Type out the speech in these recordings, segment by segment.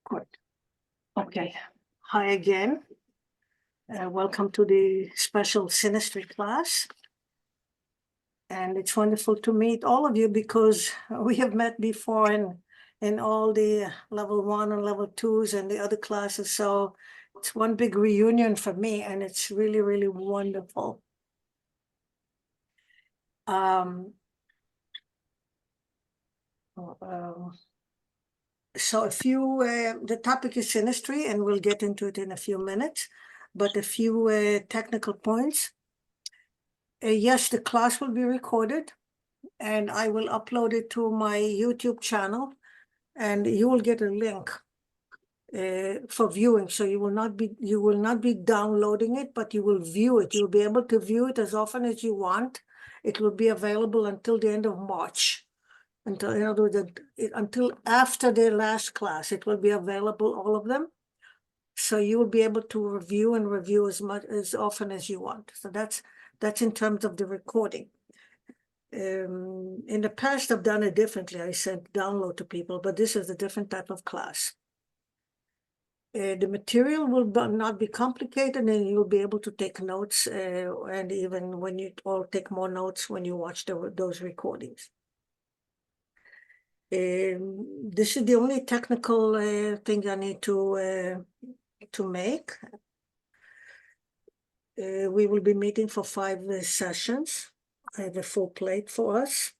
Good. Okay. Hi again. Welcome to the special Synastry class. And it's wonderful to meet all of you because we have met before in all the level 1 and level 2s and the other classes. So it's one big reunion for me, and it's really, really wonderful. So the topic is Synastry, and we'll get into it in a few minutes, but a few technical points. Yes, the class will be recorded, and I will upload it to my YouTube channel, and you will get a link for viewing. So you will not be downloading it, but you will view it. You'll be able to view it as often as you want. It will be available until the end of March. In other words, until after the last class, it will be available, all of them. So you will be able to review as often as you want. So that's in terms of the recording. In the past, I've done it differently. I sent download to people, but this is a different type of class. The material will not be complicated, and you'll be able to take notes, and even when you all take more notes when you watch those recordings. This is the only technical thing I need to make. We will be meeting for 5 sessions. I have a full plate for us.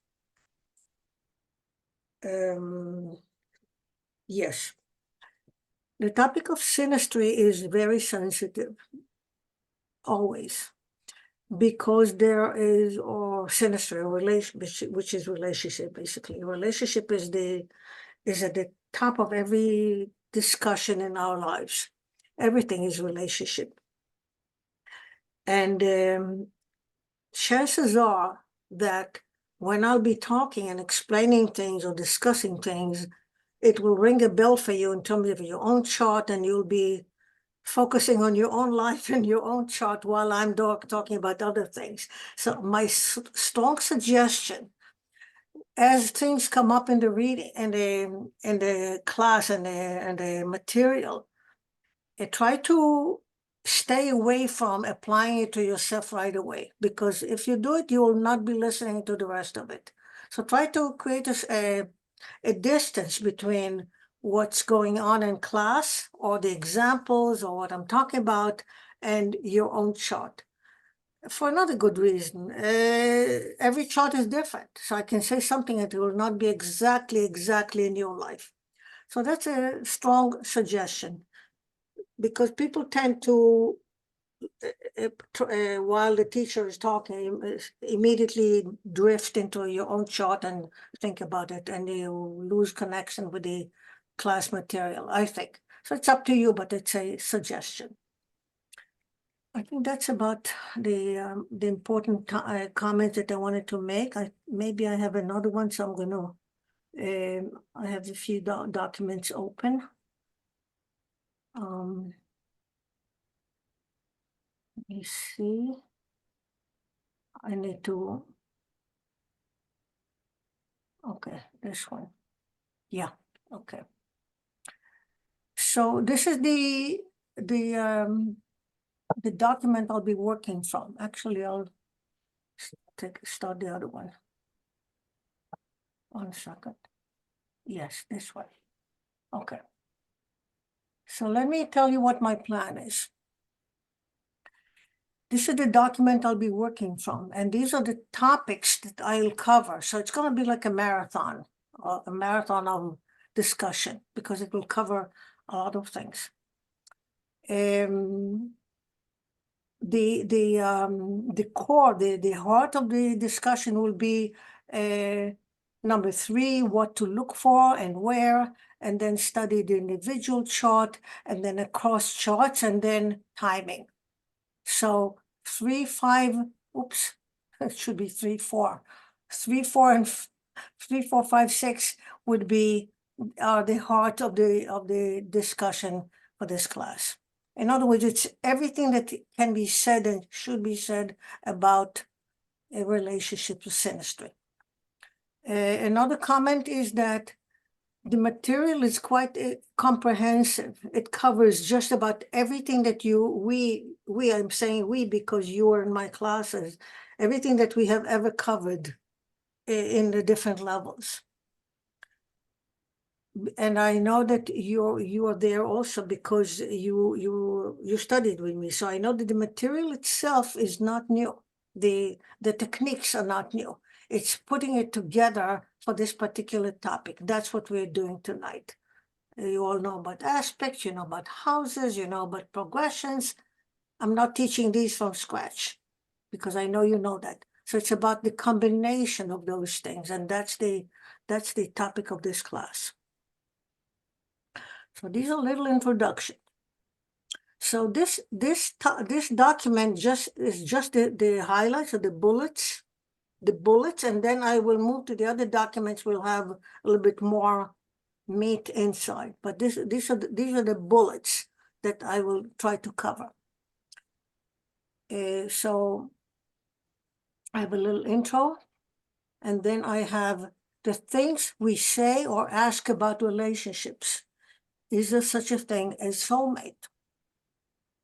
Yes. The topic of Synastry is very sensitive, always, because there is, or Synastry, a relationship, which is relationship, basically. A relationship is at the top of every discussion in our lives. Everything is relationship. And chances are that when I'll be talking and explaining things or discussing things, it will ring a bell for you in terms of your own chart, and you'll be focusing on your own life and your own chart while I'm talking about other things. So my strong suggestion, as things come up in the reading, in the class and the material, try to stay away from applying it to yourself right away, because if you do it, you will not be listening to the rest of it. So try to create a distance between what's going on in class or the examples or what I'm talking about and your own chart. For another good reason, every chart is different. So I can say something that will not be exactly in your life. So that's a strong suggestion, because people tend to, while the teacher is talking, immediately drift into your own chart and think about it, and you lose connection with the class material, I think. So it's up to you, but it's a suggestion. I think that's about the important comments that I wanted to make. Maybe I have another one, so I'm going to, I have a few documents open. Let me see. I need to, okay, this one. Yeah, okay. So this is the document I'll be working from. Actually, I'll start the other one. 1 second. Yes, this one. Okay. So let me tell you what my plan is. This is the document I'll be working from, and these are the topics that I'll cover. So it's going to be like a marathon of discussion, because it will cover a lot of things. The core, the heart of the discussion will be number 3, what to look for and where, and then study the individual chart, and then across charts, and then timing. So 3, 5, oops, it should be 3, 4. 3, 4, 5, 6 would be the heart of the discussion for this class. In other words, it's everything that can be said and should be said about a relationship with Synastry. Another comment is that The material is quite comprehensive. It covers just about everything that I'm saying we because you are in my classes, everything that we have ever covered in the different levels. And I know that you are there also because you studied with me. So I know that the material itself is not new. The techniques are not new. It's putting it together for this particular topic. That's what we're doing tonight. You all know about aspects, you know about houses, you know about progressions. I'm not teaching these from scratch because I know you know that. So it's about the combination of those things, and that's the topic of this class. So these are little introduction. So this document is just the highlights or the bullets, and then I will move to the other documents. We'll have a little bit more meat inside, but these are the bullets that I will try to cover. So I have a little intro, and then I have the things we say or ask about relationships. Is there such a thing as soulmate?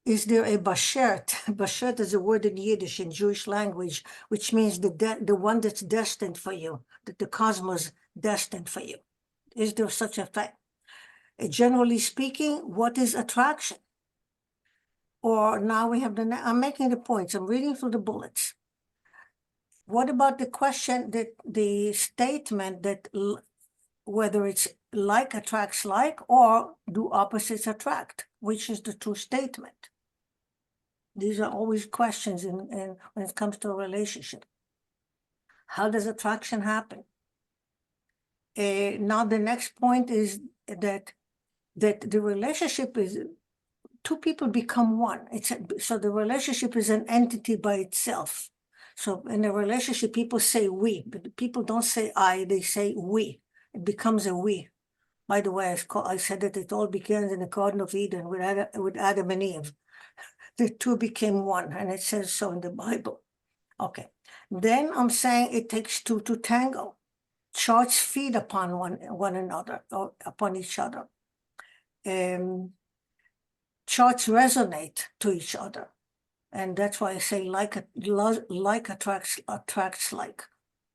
Is there a bashert? Bashert is a word in Yiddish, in Jewish language, which means the one that's destined for you, that the cosmos destined for you. Is there such a thing? Generally speaking, what is attraction? Or now we have I'm making the points, I'm reading through the bullets. What about the question that the statement that whether it's like attracts like or do opposites attract? Which is the true statement? These are always questions when it comes to a relationship. How does attraction happen? Now the next point is that the relationship is two people become one. So the relationship is an entity by itself. So in a relationship, people say we, but people don't say I, they say we. It becomes a we. By the way, I said that it all begins in the Garden of Eden with Adam and Eve. The two became one, and it says so in the Bible. Okay. Then I'm saying it takes two to tango. Charts feed upon one another or upon each other. Charts resonate to each other. And that's why I say like attracts like.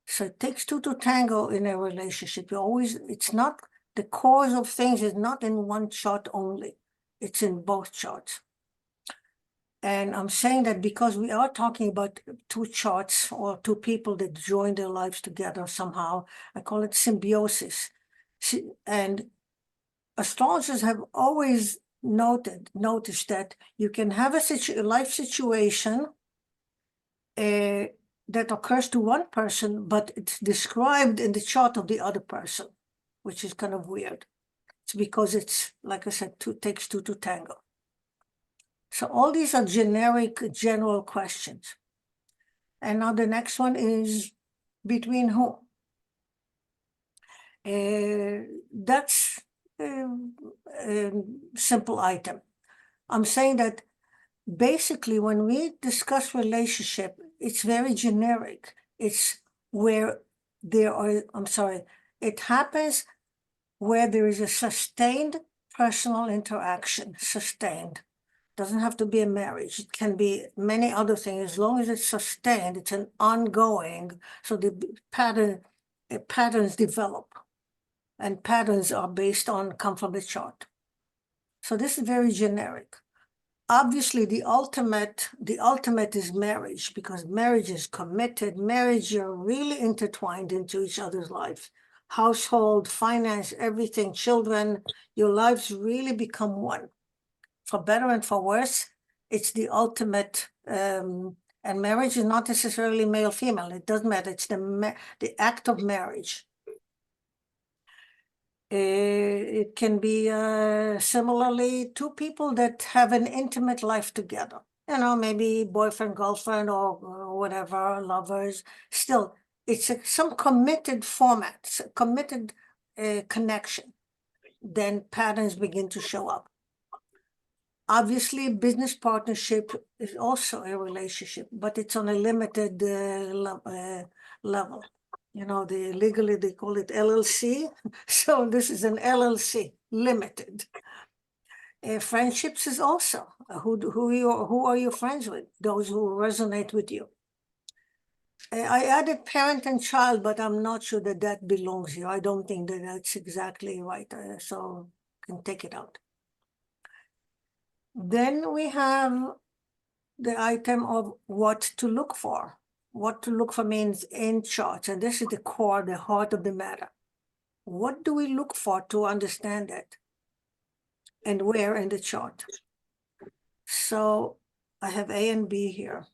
So it takes two to tango in a relationship. It's not, the cause of things is not in one chart only. It's in both charts. And I'm saying that because we are talking about two charts or two people that join their lives together somehow. I call it symbiosis. And astrologers have always noticed that you can have a life situation that occurs to one person, but it's described in the chart of the other person, which is kind of weird. It's because it's, like I said, takes two to tango. So all these are general questions. And now the next one is between whom? That's a simple item. I'm saying that basically when we discuss relationship, it's very generic. It's where it happens where there is a sustained personal interaction, sustained. Doesn't have to be a marriage. It can be many other things. As long as it's sustained, it's an ongoing. So the patterns develop, and patterns are come from the chart. So this is very generic. Obviously, the ultimate is marriage, because marriage is committed. Marriage, you're really intertwined into each other's lives. Household, finance, everything, children, your lives really become one. For better and for worse, it's the ultimate, and marriage is not necessarily male-female. It doesn't matter. It's the act of marriage. It can be similarly two people that have an intimate life together. You know, maybe boyfriend, girlfriend, or whatever, lovers. Still, it's some committed format, committed connection. Then patterns begin to show up. Obviously, business partnership is also a relationship, but it's on a limited level. legally they call it LLC. So this is an LLC, limited. Friendships is also who are you friends with? Those who resonate with you. I added parent and child, but I'm not sure that belongs here. I don't think that's exactly right. So can take it out. Then we have the item of what to look for. What to look for means in charts, and this is the core, the heart of the matter. What do we look for to understand it? And where in the chart? So I have A and B here.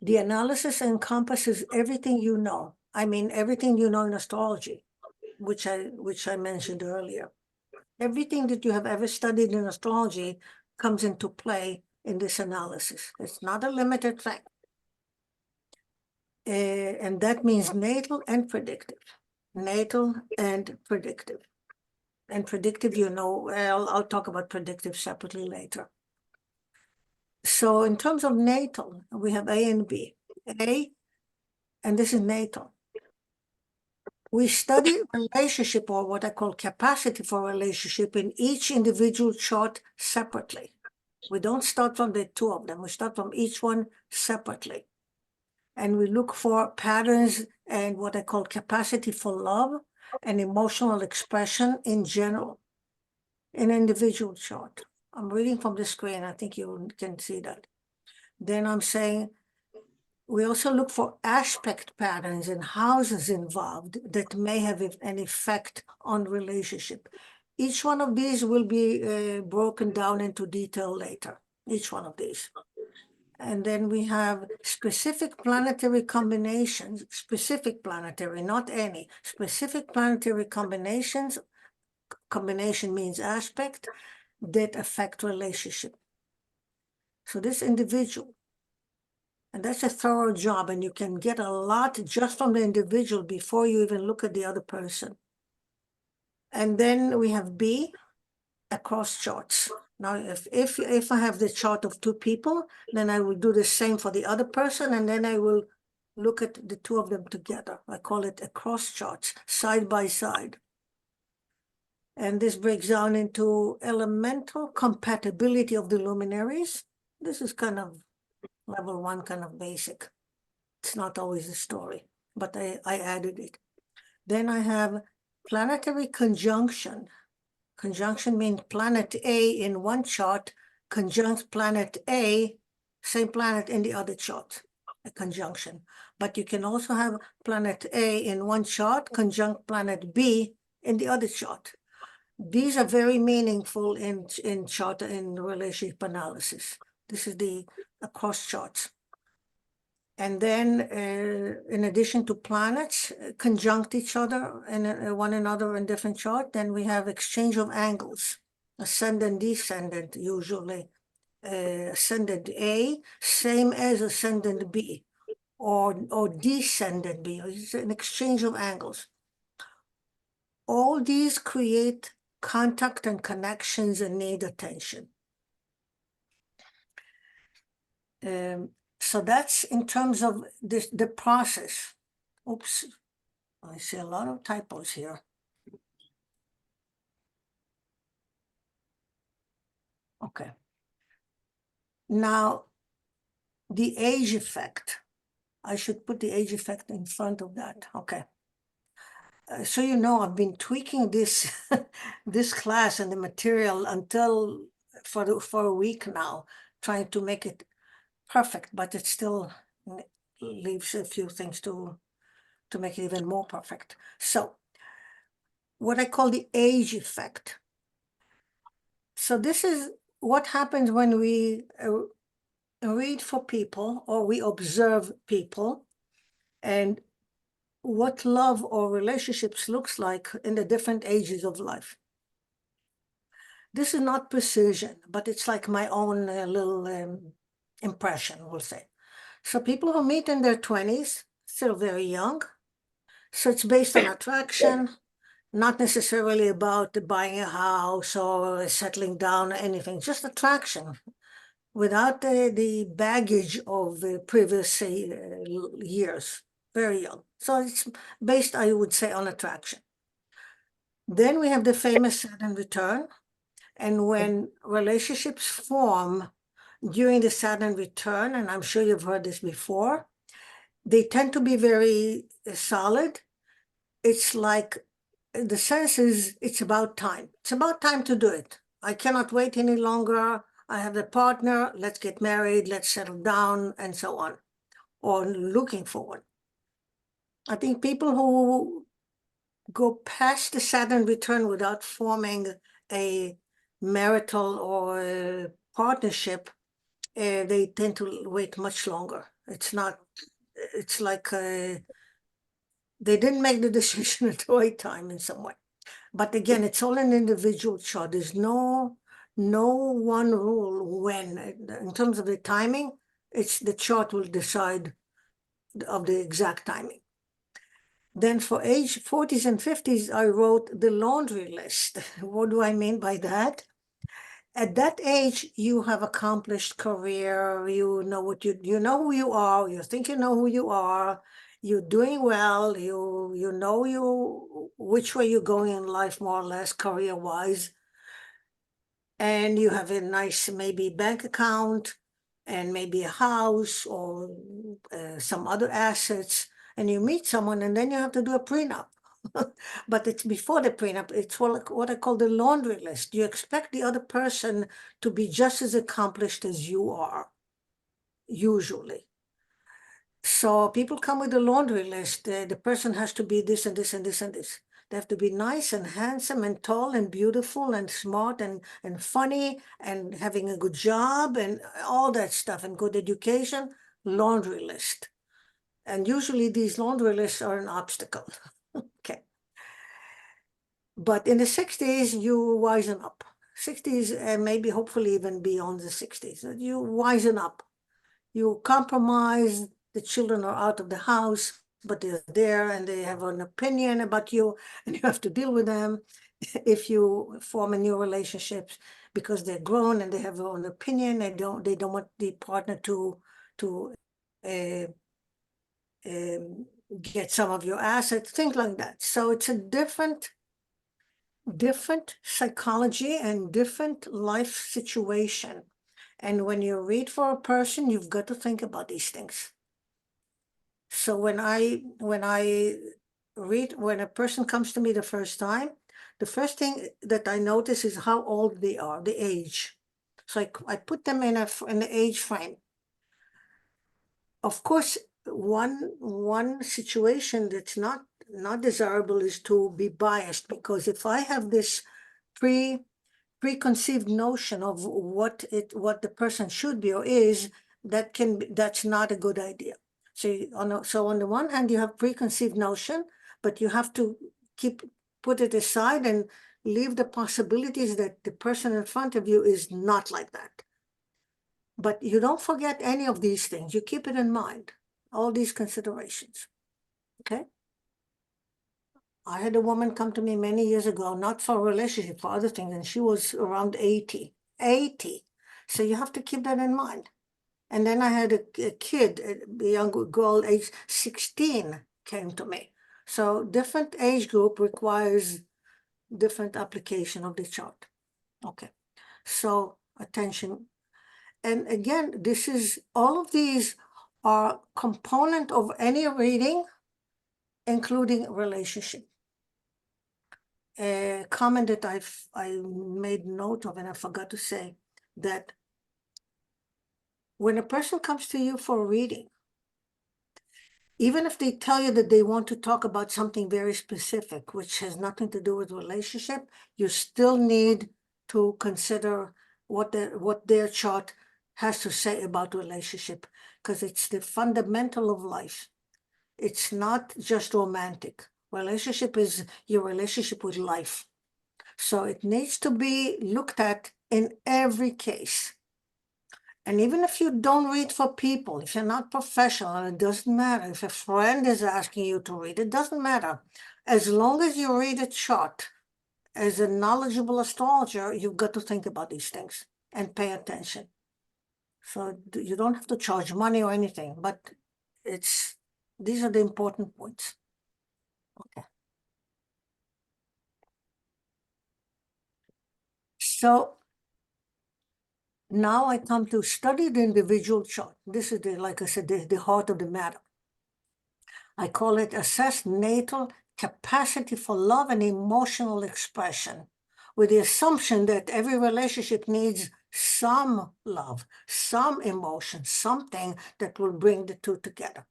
The analysis encompasses everything you know. I mean, everything you know in astrology, which I mentioned earlier. Everything that you have ever studied in astrology comes into play in this analysis. It's not a limited thing. And that means natal and predictive. Natal and predictive. And predictive, I'll talk about predictive separately later. So in terms of natal, we have A and B. A, and this is natal. We study relationship, or what I call capacity for relationship, in each individual chart separately. We don't start from the two of them. We start from each one separately. And we look for patterns and what I call capacity for love and emotional expression in general, in individual chart. I'm reading from the screen. I think you can see that. Then I'm saying we also look for aspect patterns and houses involved that may have an effect on relationship. Each one of these will be broken down into detail later, each one of these. And then we have specific planetary combinations, specific planetary, not any, specific planetary combinations. Combination means aspect that affect relationship. So this individual, and that's a thorough job, and you can get a lot just from the individual before you even look at the other person. And then we have B, across charts. Now, if I have the chart of two people, then I will do the same for the other person, and then I will look at the two of them together. I call it across charts, side by side. And this breaks down into elemental compatibility of the luminaries. This is kind of level 1, kind of basic. It's not always the story, but I added it. Then I have planetary conjunction. Conjunction means planet A in one chart conjunct planet A, same planet in the other chart, a conjunction. But you can also have planet A in one chart conjunct planet B in the other chart. These are very meaningful in chart, in relationship analysis. This is the across charts. And then, in addition to planets conjunct each other and one another in different chart, then we have exchange of angles, ascendant, descendant, usually. Ascendant A, same as ascendant B, or descendant B. It's an exchange of angles. All these create contact and connections and need attention. So that's in terms of the process. Oops, I see a lot of typos here. Okay. Now, the age effect. I should put the age effect in front of that. Okay. So I've been tweaking this this class and the material until for a week now, trying to make it perfect, but it still leaves a few things to make it even more perfect. So what I call the age effect. So this is what happens when we read for people or we observe people, and what love or relationships looks like in the different ages of life. This is not precision, but it's like my own little impression, we'll say. So people who meet in their 20s, still very young. So it's based on attraction, not necessarily about buying a house or settling down or anything, just attraction, without the baggage of the previous years. very young. So it's based, I would say, on attraction. Then we have the famous Saturn return. And when relationships form during the Saturn return, and I'm sure you've heard this before, they tend to be very solid. It's like the sense is it's about time. It's about time to do it. I cannot wait any longer. I have a partner. Let's get married. Let's settle down, and so on, or looking forward. I think people who go past the Saturn return without forming a marital or partnership, they tend to wait much longer. It's not, it's like they didn't make the decision at the right time in some way. But again, it's all an individual chart. There's no one rule when. In terms of the timing, it's the chart will decide of the exact timing. Then for age 40s and 50s, I wrote the laundry list. What do I mean by that? At that age, you have accomplished career, you know what you know who you are, you think you know who you are, you're doing well, you know which way you're going in life, more or less, career-wise. And you have a nice maybe bank account and maybe a house or some other assets, and you meet someone and then you have to do a prenup. But it's before the prenup, it's what I call the laundry list. You expect the other person to be just as accomplished as you are, usually. So people come with a laundry list. The person has to be this and this and this and this. They have to be nice and handsome and tall and beautiful and smart and funny and having a good job and all that stuff and good education. Laundry list. And usually these laundry lists are an obstacle. Okay. But in the 60s, you wisen up. 60s and maybe hopefully even beyond the 60s. You wisen up. You compromise. The children are out of the house, but they're there and they have an opinion about you, and you have to deal with them if you form a new relationship because they're grown and they have their own opinion. They don't want the partner to uh, get some of your assets, things like that. So it's a different psychology and different life situation. And when you read for a person, you've got to think about these things. So when I read, when a person comes to me the first time, the first thing that I notice is how old they are, the age. So I put them in the age frame. Of course, one situation that's not desirable is to be biased, because if I have this preconceived notion of what the person should be or is, that's not a good idea. So on the one hand, you have preconceived notion, but you have to put it aside and leave the possibilities that the person in front of you is not like that. But you don't forget any of these things. You keep it in mind, all these considerations. Okay? I had a woman come to me many years ago, not for a relationship, for other things, and she was around 80. 80. So you have to keep that in mind. And then I had a kid, a young girl, age 16, came to me. So different age group requires different application of the chart. Okay. So attention. And again, all of these are component of any reading, including relationship. A comment that I made note of, and I forgot to say, that when a person comes to you for a reading, even if they tell you that they want to talk about something very specific, which has nothing to do with relationship, you still need to consider what their chart has to say about relationship, because it's the fundamental of life. It's not just romantic. Relationship is your relationship with life. So it needs to be looked at in every case. And even if you don't read for people, if you're not professional, it doesn't matter. If a friend is asking you to read, it doesn't matter. As long as you read a chart, as a knowledgeable astrologer, you've got to think about these things and pay attention. So you don't have to charge money or anything, but it's These are the important points. Okay. So now I come to study the individual chart. This is like I said, the heart of the matter. I call it assess natal capacity for love and emotional expression, with the assumption that every relationship needs some love, some emotion, something that will bring the two together.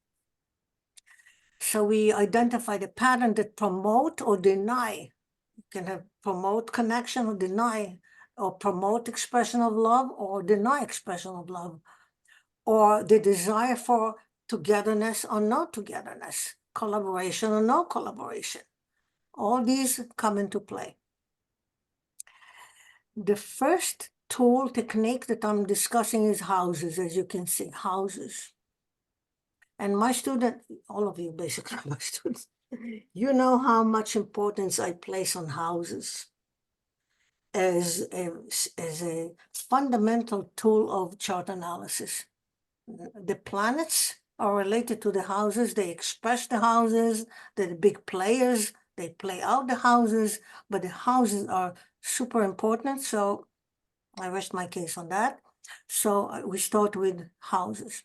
So we identify the pattern that promote or deny. You can have promote connection or deny, or promote expression of love or deny expression of love, or the desire for togetherness or no togetherness, collaboration or no collaboration. All these come into play. The first tool technique that I'm discussing is houses, as you can see, houses. And my student, all of you basically are my students, you know how much importance I place on houses as a fundamental tool of chart analysis. The planets are related to the houses. They express the houses. They're the big players. They play out the houses, but the houses are super important. So I rest my case on that. So we start with houses.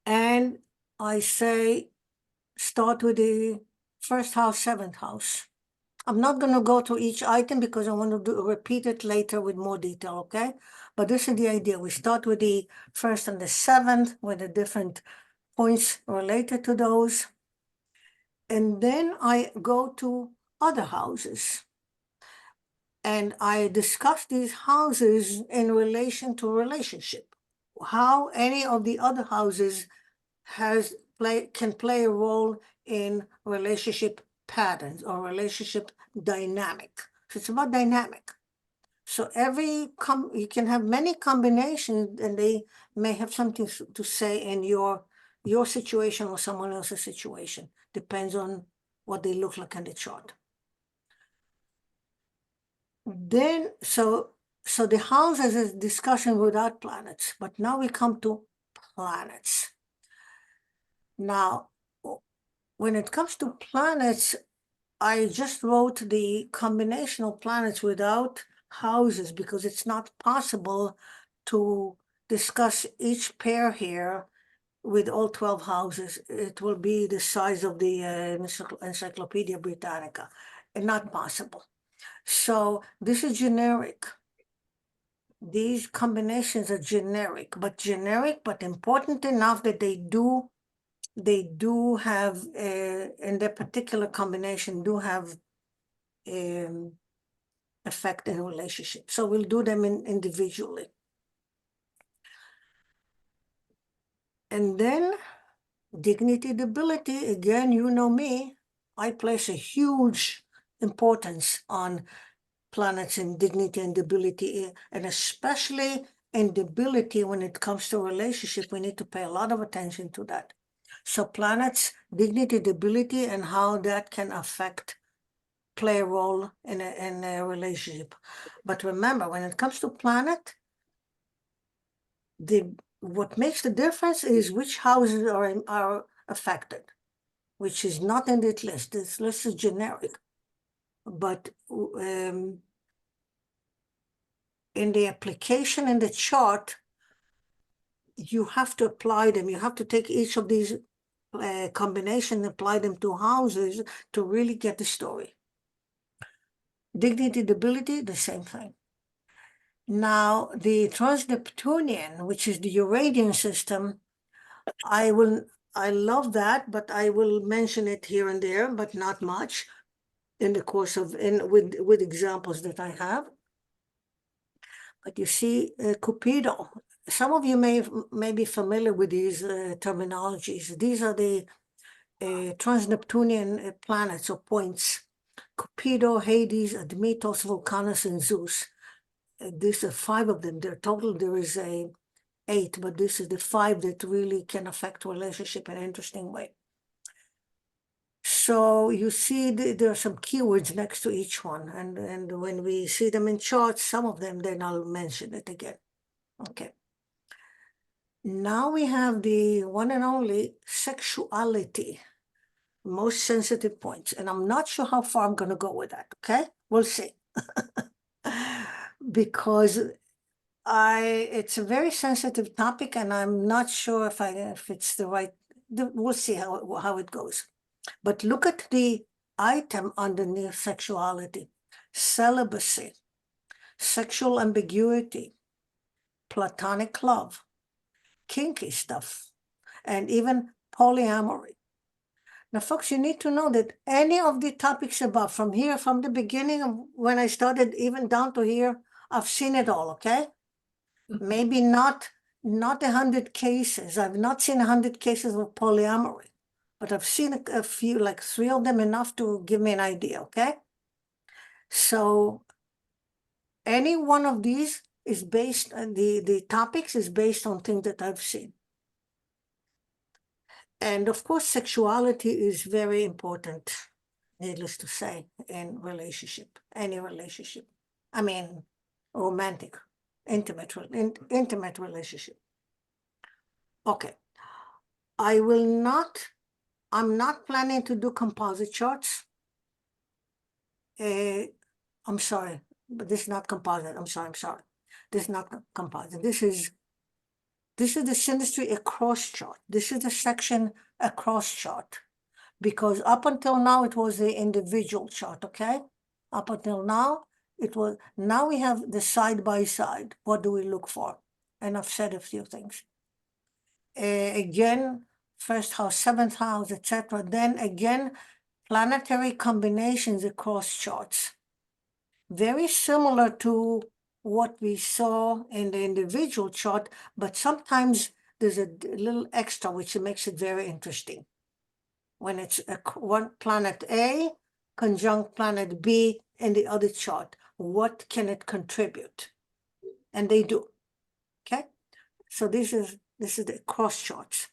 And I say, start with the first house, seventh house. I'm not going to go to each item because I want to repeat it later with more detail, okay? But this is the idea. We start with the first and the seventh, with the different points related to those. And then I go to other houses. And I discuss these houses in relation to relationship. How any of the other houses can play a role in relationship patterns or relationship dynamic. So it's about dynamic. So you can have many combinations, and they may have something to say in your situation or someone else's situation. Depends on what they look like on the chart. Then, so the houses is discussion without planets, but now we come to planets. Now, when it comes to planets, I just wrote the combination of planets without houses because it's not possible to discuss each pair here with all 12 houses. It will be the size of the Encyclopedia Britannica, and not possible. So this is generic. These combinations are generic, but important enough that they do have, in their particular combination, do have effect in relationship. So we'll do them individually. And then dignity, debility, again, you know me, I place a huge importance on planets in dignity and debility, and especially in debility when it comes to relationship, we need to pay a lot of attention to that. So planets, dignity, debility, and how that can play a role in a relationship. But remember, when it comes to planet, what makes the difference is which houses are affected, which is not in this list. This list is generic. But in the application in the chart, you have to apply them. You have to take each of these combinations, apply them to houses to really get the story. Dignity, debility, the same thing. Now, the trans-Neptunian, which is the Uranian system, I love that, but I will mention it here and there, but not much in the course of, with examples that I have. But you see, Cupido, some of you may be familiar with these terminologies. These are the trans-Neptunian planets or points. Cupido, Hades, Admetos, Vulcanus, and Zeus. These are 5 of them. There is 8, but this is the 5 that really can affect relationship in an interesting way. So you see there are some keywords next to each one, and when we see them in charts, some of them, then I'll mention it again. Okay. Now we have the one and only sexuality, most sensitive points. And I'm not sure how far I'm going to go with that, okay? We'll see. Because it's a very sensitive topic, and I'm not sure if it's the right, we'll see how it goes. But look at the item underneath sexuality: celibacy, sexual ambiguity, platonic love, kinky stuff, and even polyamory. Now, folks, you need to know that any of the topics above, from the beginning of when I started, even down to here, I've seen it all, okay? Maybe not 100 cases. I've not seen 100 cases of polyamory, but I've seen a few, like 3 of them, enough to give me an idea, okay? So any one of these is based, the topics is based on things that I've seen. And of course, sexuality is very important, needless to say, in relationship, any relationship. I mean, romantic, intimate relationship. Okay. I'm not planning to do composite charts. I'm sorry, but this is not composite. I'm sorry. This is not composite. This is the Synastry across chart. This is the section across chart. Because up until now, it was the individual chart, okay? Up until now, now we have the side by side. What do we look for? And I've said a few things. Again, first house, seventh house, etc. Then again, planetary combinations across charts. Very similar to what we saw in the individual chart, but sometimes there's a little extra which makes it very interesting. When it's one planet A conjunct planet B in the other chart, what can it contribute? And they do, okay? So this is the cross charts.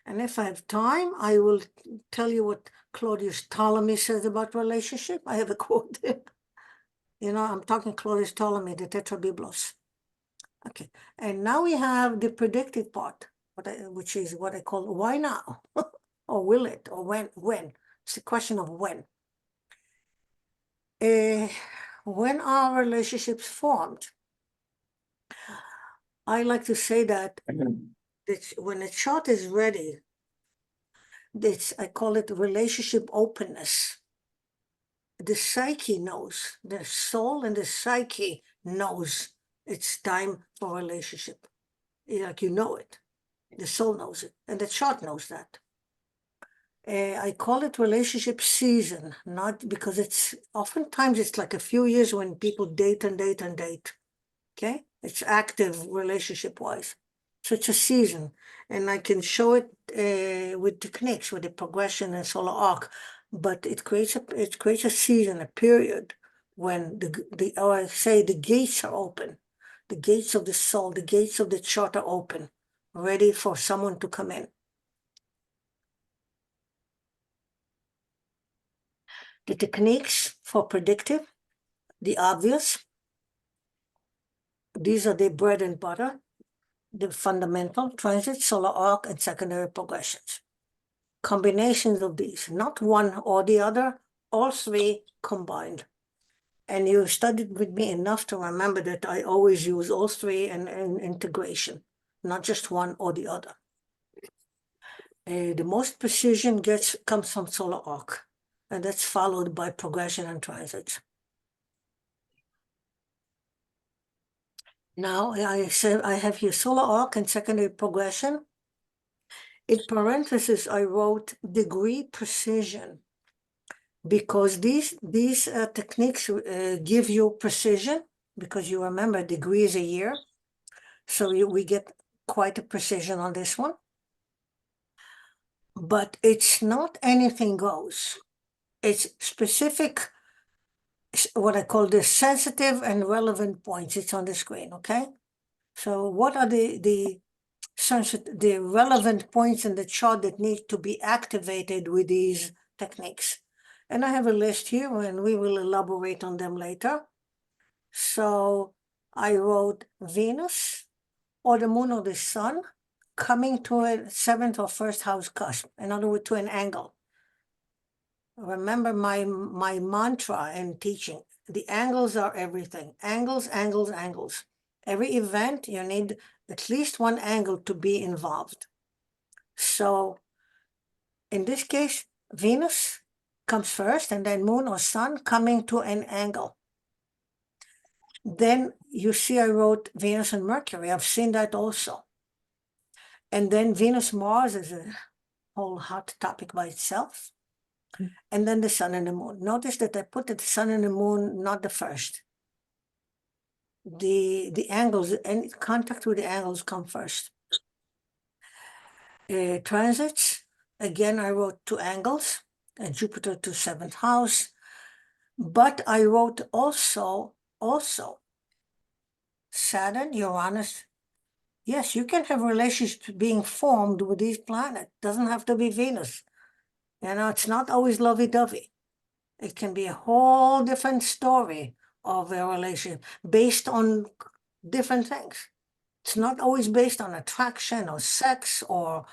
And if I have time, I will tell you what Claudius Ptolemy says about relationship. I have a quote there. You know, I'm talking Claudius Ptolemy, the Tetrabiblos. Okay, and now we have the predictive part, which is what I call why now? Or will it? Or when? It's a question of when. When are relationships formed? I like to say that when a chart is ready, I call it relationship openness. The psyche knows, the soul and the psyche knows it's time for a relationship. Like, you know it, the soul knows it, and the chart knows that. I call it relationship season, not because oftentimes it's like a few years when people date and date and date, okay? It's active relationship-wise. So it's a season, and I can show it with techniques, with the progression and solar arc, but it creates a season, a period when I say the gates are open, the gates of the soul, the gates of the chart are open, ready for someone to come in. The techniques for predictive, the obvious, these are the bread and butter, the fundamental, transit, solar arc, and secondary progressions. Combinations of these, not one or the other, all 3 combined. And you studied with me enough to remember that I always use all 3 in integration, not just one or the other. The most precision comes from solar arc, and that's followed by progression and transits. Now, I have here solar arc and secondary progression. In parentheses, I wrote degree precision, because these techniques give you precision, because you remember degree is a year. So we get quite a precision on this one. But it's not anything goes. It's specific, what I call the sensitive and relevant points. It's on the screen, okay? So what are the relevant points in the chart that need to be activated with these techniques? And I have a list here, and we will elaborate on them later. So I wrote Venus, or the moon or the sun, coming to a seventh or first house cusp, in other words, to an angle. Remember my mantra in teaching, the angles are everything. Angles, angles, angles. Every event, you need at least one angle to be involved. So in this case, Venus comes first, and then moon or sun coming to an angle. Then you see I wrote Venus and Mercury. I've seen that also. And then Venus, Mars is a whole hot topic by itself. And then the sun and the moon. Notice that I put the sun and the moon, not the first. The angles, and contact with the angles come first. Transits, again, I wrote two angles, Jupiter to seventh house. But I wrote also Saturn, Uranus. Yes, you can have relationships being formed with these planets. Doesn't have to be Venus. You know, it's not always lovey-dovey. It can be a whole different story of a relationship based on different things. It's not always based on attraction or sex or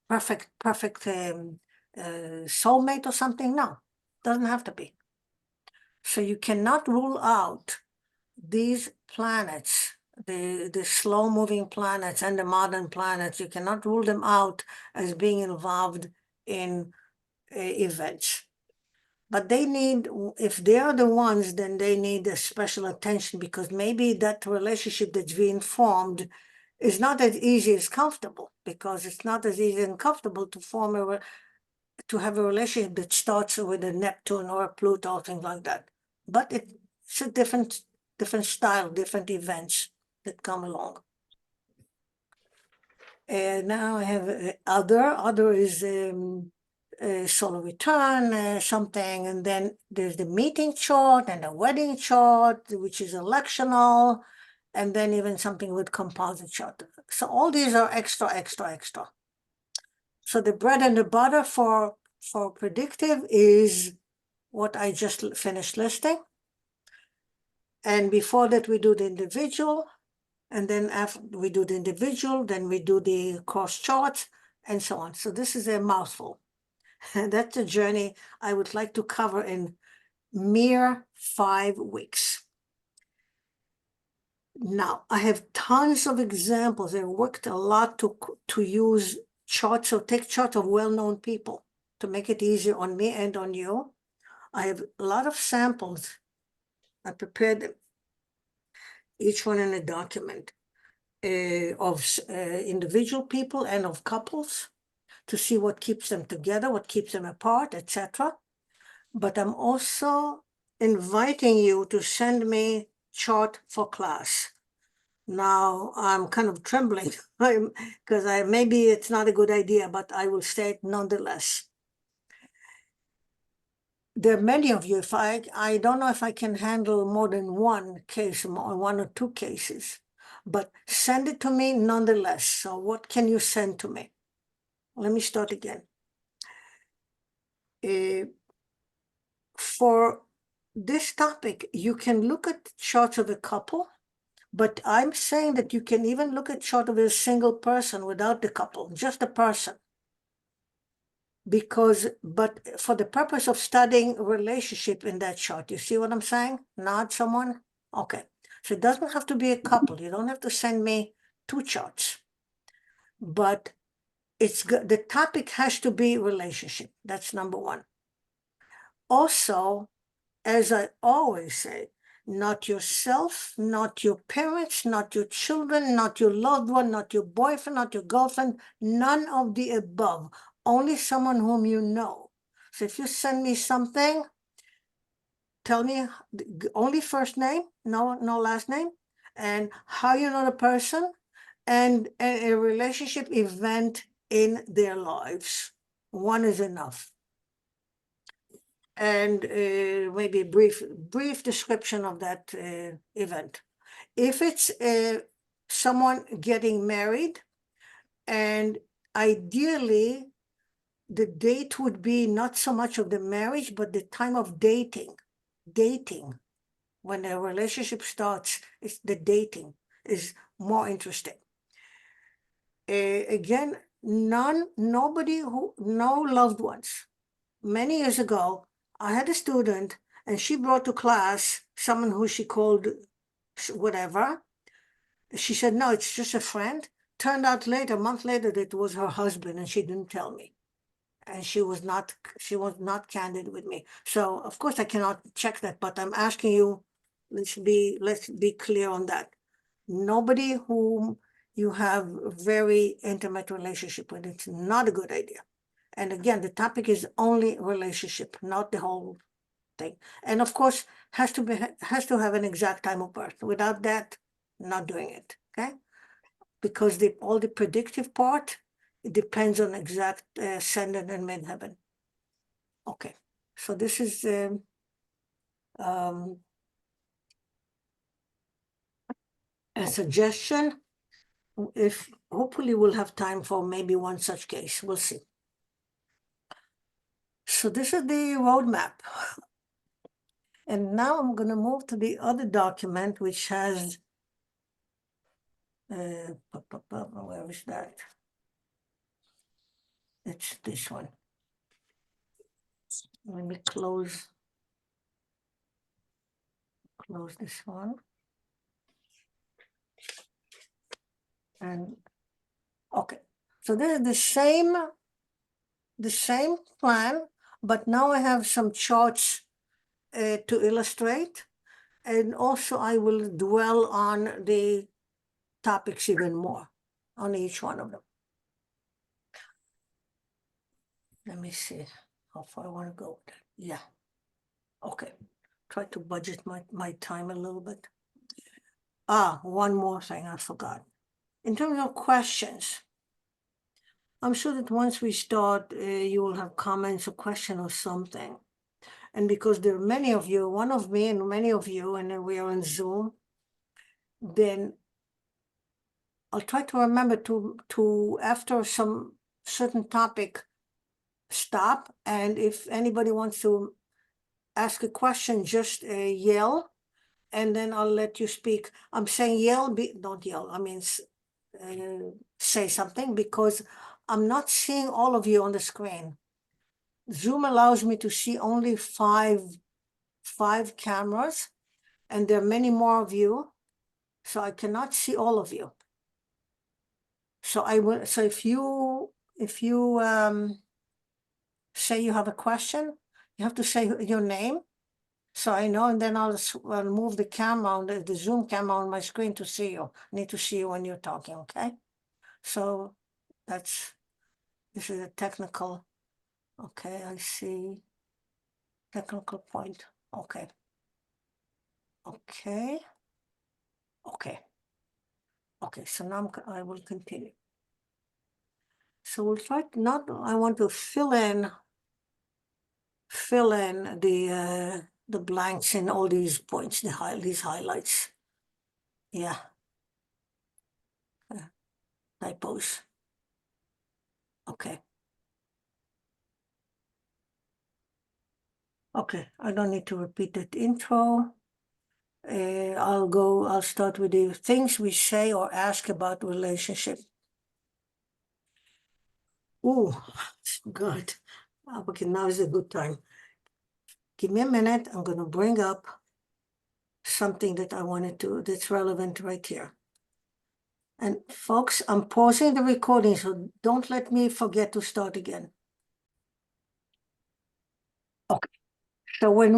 perfect soulmate or something. No, doesn't have to be. So you cannot rule out these planets, the slow-moving planets and the modern planets. You cannot rule them out as being involved in events. But they need, if they are the ones, then they need a special attention, because maybe that relationship that's being formed is not as easy as comfortable, because it's not as easy and comfortable to form to have a relationship that starts with a Neptune or a Pluto or things like that. But it's a different style, different events that come along. And now I have other is solar return, something, and then there's the meeting chart and the wedding chart, which is electional, and then even something with composite chart. So all these are extra. So the bread and the butter for predictive is what I just finished listing. And before that, we do the individual. And then after we do the individual, then we do the cross charts and so on. So this is a mouthful. And that's a journey I would like to cover in mere 5 weeks. Now, I have tons of examples. I worked a lot to use charts, or take charts of well-known people to make it easier on me and on you. I have a lot of samples. I prepared them, each one in a document, of individual people and of couples, to see what keeps them together, what keeps them apart, etc. But I'm also inviting you to send me chart for class. Now, I'm kind of trembling because maybe it's not a good idea, but I will say it nonetheless. There are many of you. I don't know if I can handle more than one case, or 1 or 2 cases, but send it to me nonetheless. So what can you send to me? Let me start again. For this topic, you can look at charts of a couple, but I'm saying that you can even look at chart of a single person without the couple, just a person. But for the purpose of studying relationship in that chart, you see what I'm saying? Not someone? Okay. So it doesn't have to be a couple. You don't have to send me 2 charts. But the topic has to be relationship. That's number 1. Also, as I always say, not yourself, not your parents, not your children, not your loved one, not your boyfriend, not your girlfriend, none of the above, only someone whom you know. So if you send me something, tell me only first name, no last name, and how you know the person, and a relationship event in their lives. 1 is enough. And maybe a brief description of that event. If it's someone getting married, and ideally the date would be not so much of the marriage, but the time of dating. When a relationship starts, the dating is more interesting. Again, nobody no loved ones. Many years ago, I had a student and she brought to class someone who she called whatever. She said, no, it's just a friend. Turned out later, a month later, that it was her husband and she didn't tell me. And she was not candid with me. So of course I cannot check that, but I'm asking you, let's be clear on that. Nobody whom you have a very intimate relationship with, it's not a good idea. And again, the topic is only relationship, not the whole thing. And of course, has to have an exact time of birth. Without that, not doing it. Okay, because all the predictive part, it depends on exact ascendant and midheaven. Okay, so this is a suggestion. If hopefully we'll have time for maybe one such case, we'll see. So this is the roadmap. And now I'm going to move to the other document, which has, where is that? It's this one. Let me close this one. And okay, so this is the same plan, but now I have some charts to illustrate. And also I will dwell on the topics even more on each one of them. Let me see how far I want to go with that. Yeah. Okay. Try to budget my time a little bit. One more thing I forgot. In terms of questions, I'm sure that once we start, you will have comments or question or something. And because there are many of you, one of me and many of you, and then we are on Zoom, then I'll try to remember to after some certain topic, stop. And if anybody wants to ask a question, just yell, and then I'll let you speak. I'm saying yell, don't yell. I mean, say something, because I'm not seeing all of you on the screen. Zoom allows me to see only five cameras, and there are many more of you, so I cannot see all of you. So I will. So if you say you have a question, you have to say your name, so I know, and then I'll move the camera on the Zoom camera on my screen to see you. I need to see you when you're talking. Okay, so this is a technical. Okay, I see. Technical point. Okay. Okay. Okay. Okay, so now I will continue. So we'll try to I want to fill in the blanks in all these points, these highlights. Yeah. Typos. Okay. Okay, I don't need to repeat that intro. I'll start with the things we say or ask about relationship. Ooh, good. Okay, now is a good time. Give me a minute. I'm going to bring up something that I wanted to, that's relevant right here. And folks, I'm pausing the recording, so don't let me forget to start again. Okay, so when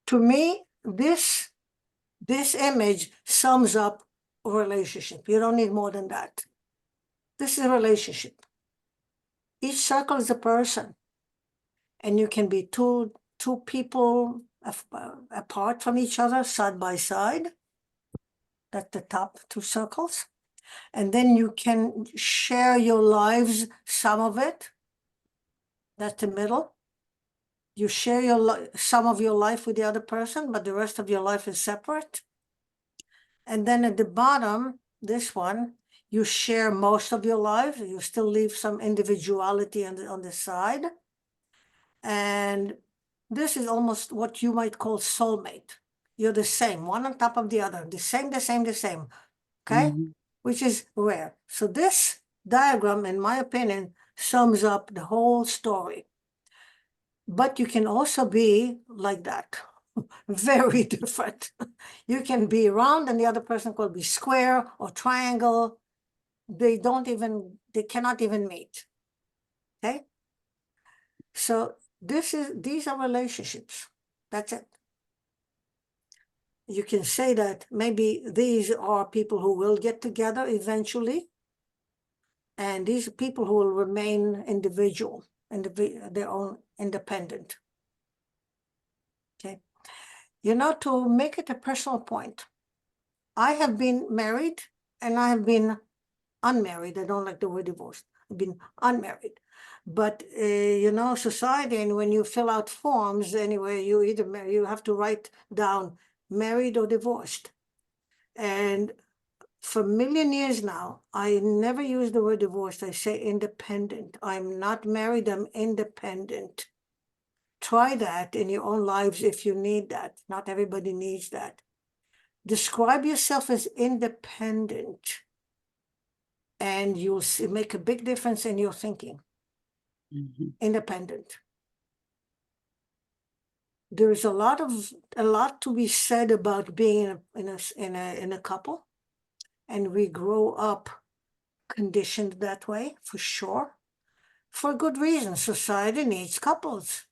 to me, this image sums up a relationship. You don't need more than that. This is a relationship. Each circle is a person, and you can be two people apart from each other, side by side. That's the top two circles. And then you can share your lives, some of it. That's the middle. You share some of your life with the other person, but the rest of your life is separate. And then at the bottom, this one, you share most of your life. You still leave some individuality on the side. And this is almost what you might call soulmate. You're the same, one on top of the other, the same. okay? Which is rare. So this diagram, in my opinion, sums up the whole story. But you can also be like that, very different. You can be round and the other person could be square or triangle. They cannot even meet, okay? So these are relationships, that's it. You can say that maybe these are people who will get together eventually, and these are people who will remain individual, their own independent. Okay. To make it a personal point, I have been married and I have been unmarried. I don't like the word divorced. I've been unmarried. But, society, and when you fill out forms, anyway, you have to write down married or divorced. And for a million years now, I never use the word divorced. I say independent. I'm not married, I'm independent. Try that in your own lives if you need that. Not everybody needs that. Describe yourself as independent, and you'll make a big difference in your thinking. Independent. There is a lot to be said about being in a couple, and we grow up conditioned that way, for sure, for good reason. Society needs couples.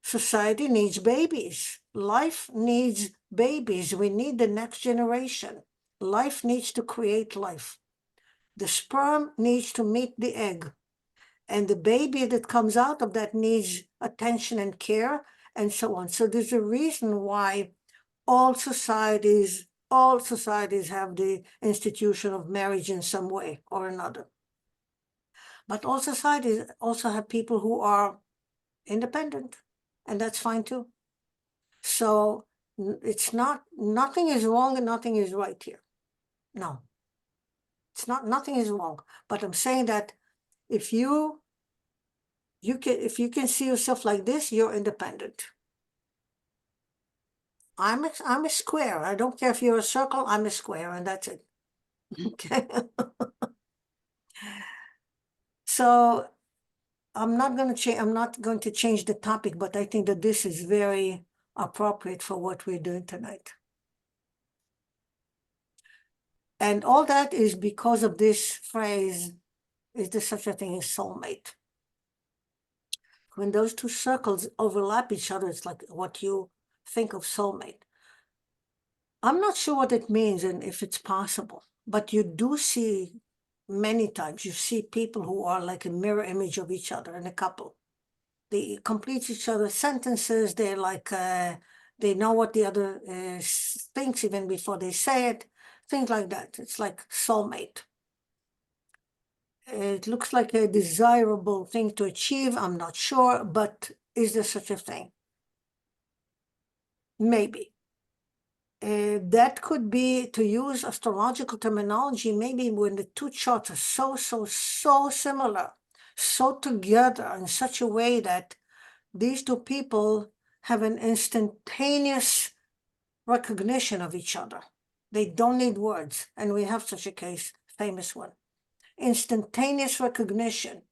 Society needs babies. Life needs babies. We need the next generation. Life needs to create life. The sperm needs to meet the egg. And the baby that comes out of that needs attention and care, and so on. So there's a reason why all societies have the institution of marriage in some way or another. But all societies also have people who are independent, and that's fine too. So it's nothing is wrong and nothing is right here. No, it's not, nothing is wrong. But I'm saying that if you can see yourself like this, you're independent. I'm a square. I don't care if you're a circle, I'm a square, and that's it. Okay. So I'm not going to change the topic, but I think that this is very appropriate for what we're doing tonight. And all that is because of this phrase, is there such a thing as soulmate? When those two circles overlap each other, it's like what you think of soulmate. I'm not sure what it means and if it's possible, but you do see many times, you see people who are like a mirror image of each other in a couple. They complete each other's sentences. They're like, they know what the other thinks even before they say it, things like that. It's like soulmate. It looks like a desirable thing to achieve. I'm not sure, but is there such a thing? Maybe. That could be, to use astrological terminology, maybe when the two charts are so similar, so together in such a way that these two people have an instantaneous recognition of each other. They don't need words, and we have such a case, famous one. Instantaneous recognition.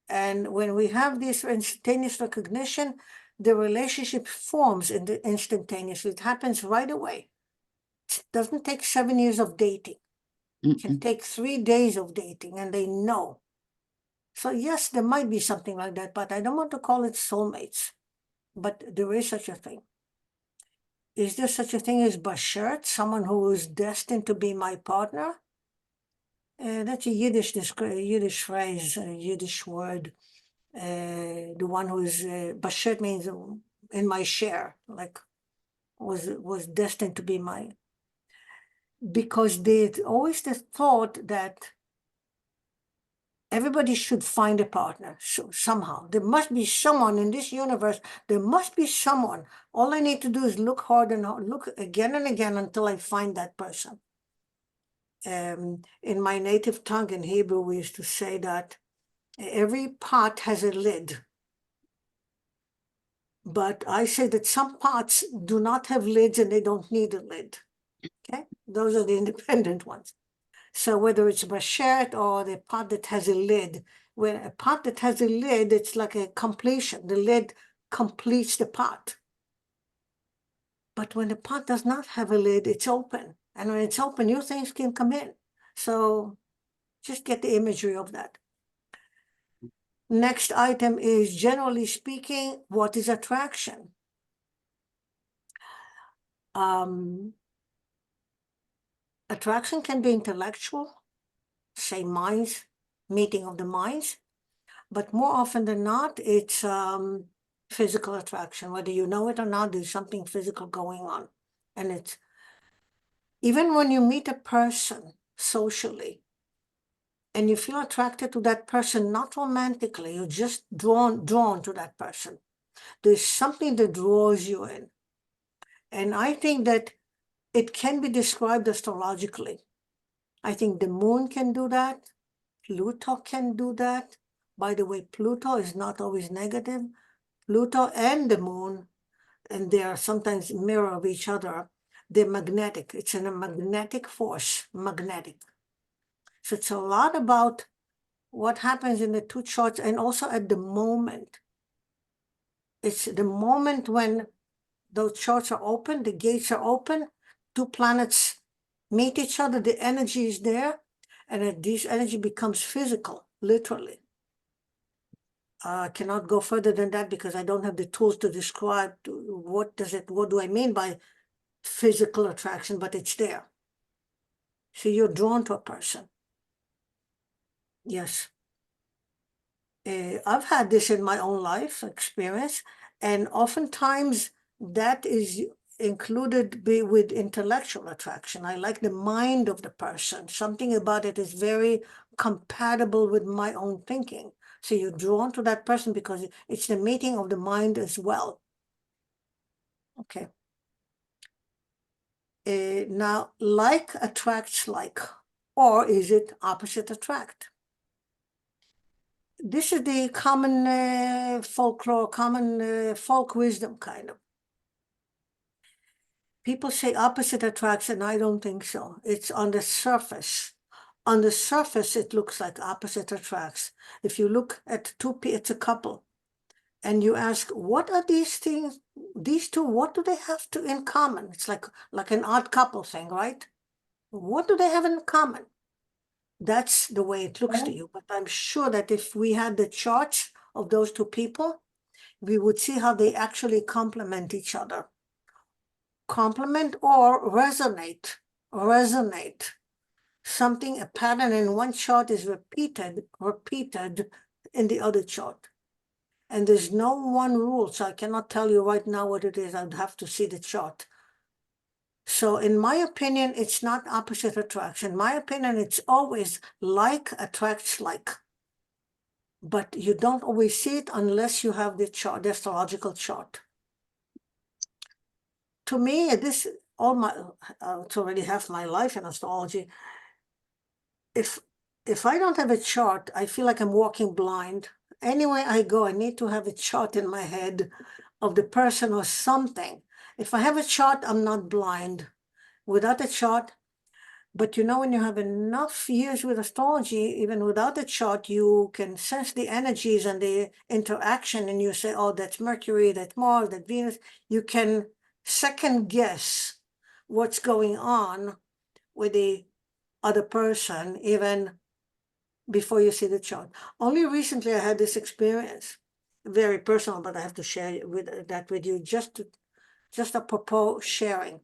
And when we have this instantaneous recognition, the relationship forms instantaneously. It happens right away. It doesn't take 7 years of dating. It can take 3 days of dating, and they know. So yes, there might be something like that, but I don't want to call it soulmates. But there is such a thing. Is there such a thing as bashert, someone who is destined to be my partner? That's a Yiddish phrase, a Yiddish word. The one who is bashert means in my share, like was destined to be my. Because there's always the thought that everybody should find a partner. So somehow there must be someone in this universe. There must be someone. All I need to do is look hard and look again and again until I find that person. In my native tongue, in Hebrew, we used to say that every pot has a lid. But I say that some pots do not have lids and they don't need a lid. Okay, those are the independent ones. So whether it's Bachet or the pot that has a lid, when a pot that has a lid, it's like a completion. The lid completes the pot. But when the pot does not have a lid, it's open. And when it's open, new things can come in. So just get the imagery of that. Next item is, generally speaking, what is attraction? Attraction can be intellectual, say minds, meeting of the minds, but more often than not, it's physical attraction. Whether you know it or not, there's something physical going on. And it's, even when you meet a person socially, and you feel attracted to that person, not romantically, you're just drawn to that person. There's something that draws you in. And I think that it can be described astrologically. I think the moon can do that. Pluto can do that. By the way, Pluto is not always negative. Pluto and the moon, and they are sometimes mirror of each other, they're magnetic. It's in a magnetic force, magnetic. So it's a lot about what happens in the two charts, and also at the moment. It's the moment when those charts are open, the gates are open, two planets meet each other, the energy is there, and this energy becomes physical, literally. I cannot go further than that because I don't have the tools to describe what do I mean by physical attraction, but it's there. So you're drawn to a person. Yes. I've had this in my own life experience, and oftentimes that is included with intellectual attraction. I like the mind of the person. Something about it is very compatible with my own thinking. So you're drawn to that person because it's the meeting of the mind as well. Okay. Now, like attracts like, or is it opposite attract? This is the common folklore, common folk wisdom, kind of. People say opposite attracts, and I don't think so. It's on the surface. On the surface, it looks like opposite attracts. If you look at it's a couple, and you ask, what are these things, these two, what do they have in common? It's like an odd couple thing, right? What do they have in common? That's the way it looks to you. But I'm sure that if we had the charts of those two people, we would see how they actually complement each other. Complement or resonate. Something, a pattern in one chart is repeated in the other chart. And there's no one rule, so I cannot tell you right now what it is. I'd have to see the chart. So in my opinion, it's not opposite attraction. In my opinion, it's always like attracts like. But you don't always see it unless you have the chart, the astrological chart. To me, it's already half my life in astrology. If I don't have a chart, I feel like I'm walking blind. Anywhere I go, I need to have a chart in my head of the person or something. If I have a chart, I'm not blind. Without a chart, but you know, when you have enough years with astrology, even without a chart, you can sense the energies and the interaction, and you say, oh, that's Mercury, that's Mars, that's Venus. You can second guess what's going on with the other person, even before you see the chart. Only recently I had this experience, very personal, but I have to share that with you, just apropos sharing.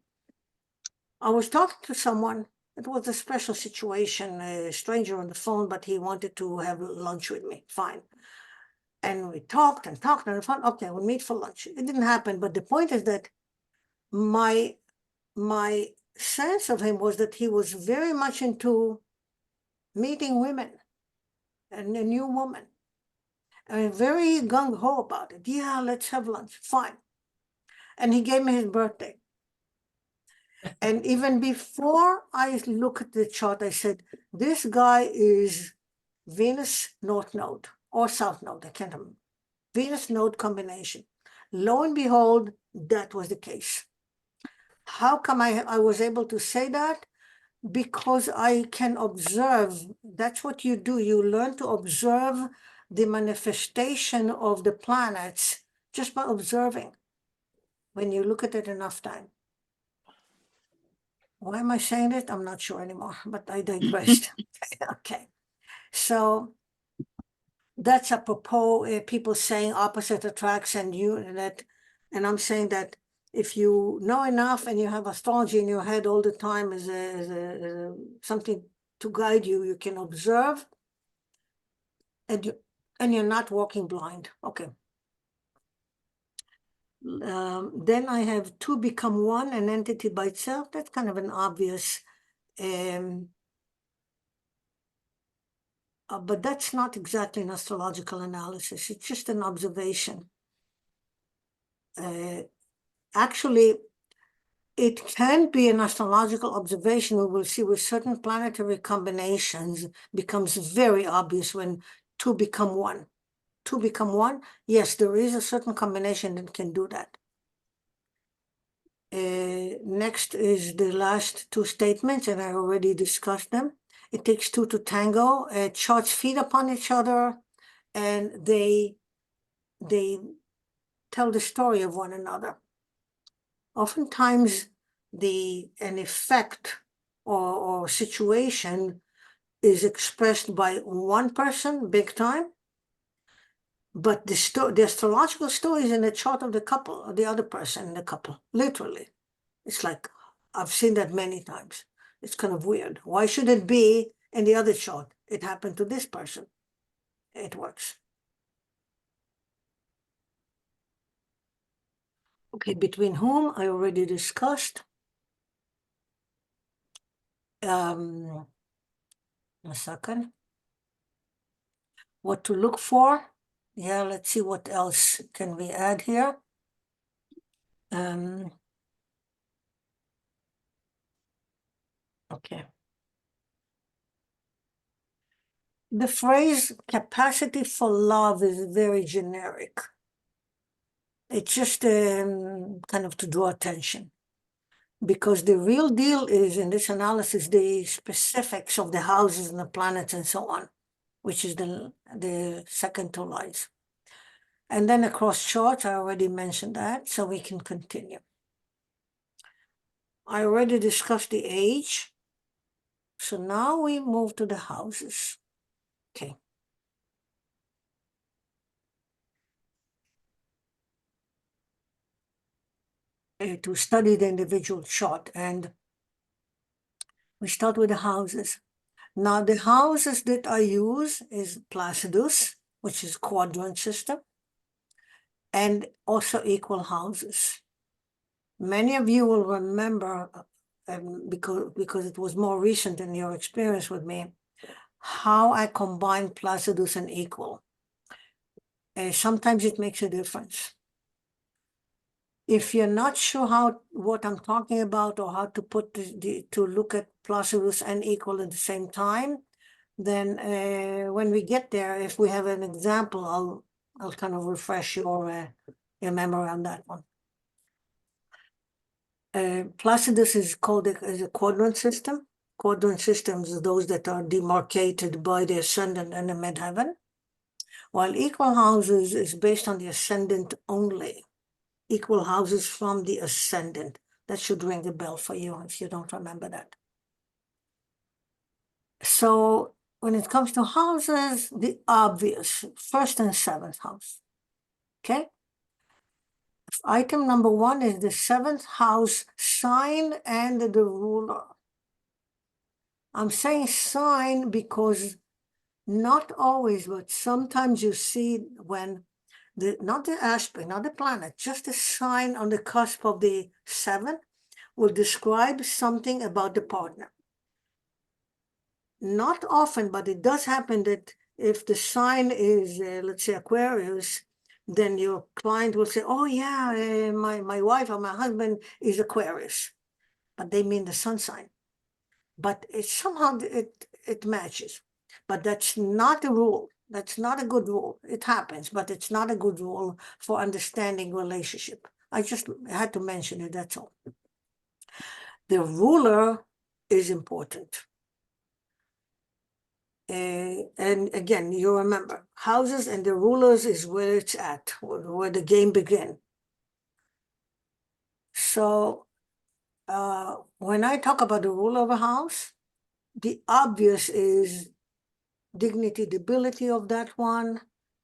I was talking to someone. It was a special situation, a stranger on the phone, but he wanted to have lunch with me. Fine. And we talked and talked and thought, okay, we'll meet for lunch. It didn't happen, but the point is that my sense of him was that he was very much into meeting women and a new woman. And very gung-ho about it. Yeah, let's have lunch. Fine. And he gave me his birthday. And even before I look at the chart, I said, this guy is Venus North Node or South Node, I can't remember. Venus Node combination. Lo and behold, that was the case. How come I was able to say that? Because I can observe. That's what you do. You learn to observe the manifestation of the planets just by observing when you look at it enough time. Why am I saying it? I'm not sure anymore, but I digressed. Okay. So that's apropos people saying opposite attracts and I'm saying that if you know enough and you have astrology in your head all the time as something to guide you, you can observe and you're not walking blind. Okay. Then I have two become one, an entity by itself. That's kind of an obvious, but that's not exactly an astrological analysis. It's just an observation. Actually, it can be an astrological observation we will see with certain planetary combinations becomes very obvious when two become one. Two become one, yes, there is a certain combination that can do that. Next is the last two statements, and I already discussed them. It takes two to tango. Charts feed upon each other, and they tell the story of one another. Oftentimes, an effect or situation is expressed by one person, big time, but the astrological story is in the chart of the couple, or the other person in the couple, literally. It's like, I've seen that many times. It's kind of weird. Why should it be in the other chart? It happened to this person. It works. Okay, between whom I already discussed. A second. What to look for? Yeah, let's see what else can we add here. Okay. The phrase capacity for love is very generic. It's just kind of to draw attention. Because the real deal is, in this analysis, the specifics of the houses and the planets and so on, which is the second two lines. And then across charts, I already mentioned that, so we can continue. I already discussed the age. So now we move to the houses. Okay. To study the individual chart, and we start with the houses. Now, the houses that I use is Placidus, which is quadrant system, and also equal houses. Many of you will remember, because it was more recent in your experience with me, how I combined Placidus and equal. Sometimes it makes a difference. If you're not sure what I'm talking about or how to put to look at Placidus and equal at the same time, then when we get there, if we have an example, I'll kind of refresh your memory on that one. Placidus is called as a quadrant system. Quadrant systems are those that are demarcated by the ascendant and the midheaven, while equal houses is based on the ascendant only. Equal houses from the ascendant. That should ring a bell for you if you don't remember that. So when it comes to houses, the obvious, first and seventh house. Okay? Item number one is the seventh house sign and the ruler. I'm saying sign because not always, but sometimes you see when not the aspect, not the planet, just the sign on the cusp of the seven will describe something about the partner. Not often, but it does happen that if the sign is, let's say, Aquarius, then your client will say, oh yeah, my wife or my husband is Aquarius, but they mean the sun sign. But somehow it matches. But that's not a rule. That's not a good rule. It happens, but it's not a good rule for understanding relationship. I just had to mention it, that's all. The ruler is important. And again, you remember, houses and the rulers is where it's at, where the game begins. So when I talk about the ruler of a house, the obvious is dignity, the ability of that one,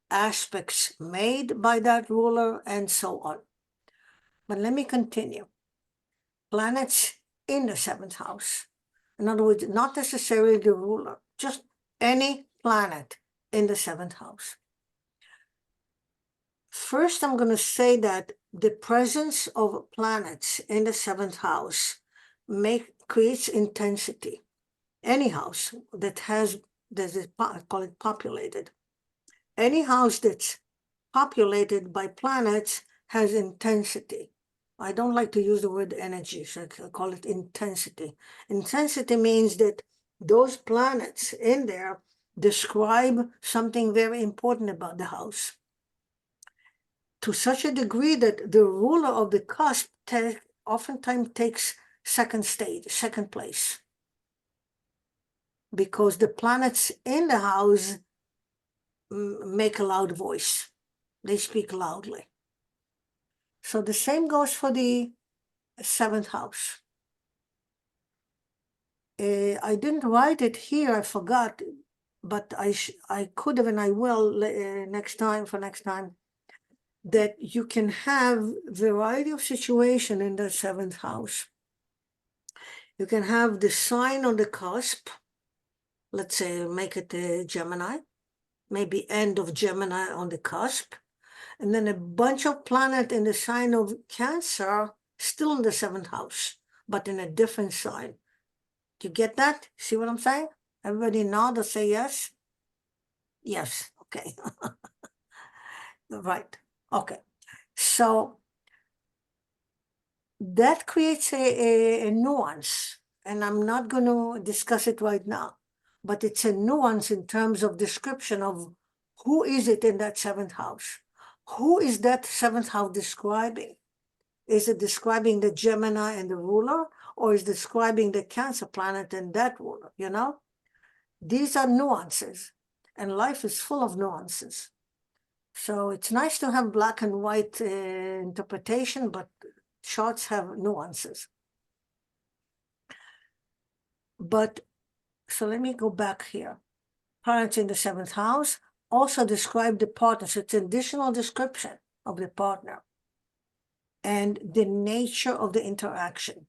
aspects made by that ruler, and so on. But let me continue. Planets in the seventh house. In other words, not necessarily the ruler, just any planet in the seventh house. First, I'm going to say that the presence of planets in the seventh house creates intensity. Any house that is, call it populated. Any house that's populated by planets has intensity. I don't like to use the word energy, so I call it intensity. Intensity means that those planets in there describe something very important about the house, to such a degree that the ruler of the cusp oftentimes takes second place, because the planets in the house make a loud voice. They speak loudly. So the same goes for the seventh house. I didn't write it here, I forgot, but I could have, and I will next time, that you can have variety of situation in the seventh house. You can have the sign on the cusp, let's say make it Gemini, maybe end of Gemini on the cusp, and then a bunch of planets in the sign of Cancer still in the seventh house, but in a different sign. Do you get that? See what I'm saying? Everybody nod or say yes? Yes, okay. Right, okay. So that creates a nuance, and I'm not going to discuss it right now, but it's a nuance in terms of description of who is it in that seventh house. Who is that seventh house describing? Is it describing the Gemini and the ruler, or is it describing the Cancer planet and that ruler, you know? These are nuances, and life is full of nuances. So it's nice to have black and white interpretation, but charts have nuances. But, so let me go back here. Planets in the seventh house also describe the partner. So it's an additional description of the partner and the nature of the interaction,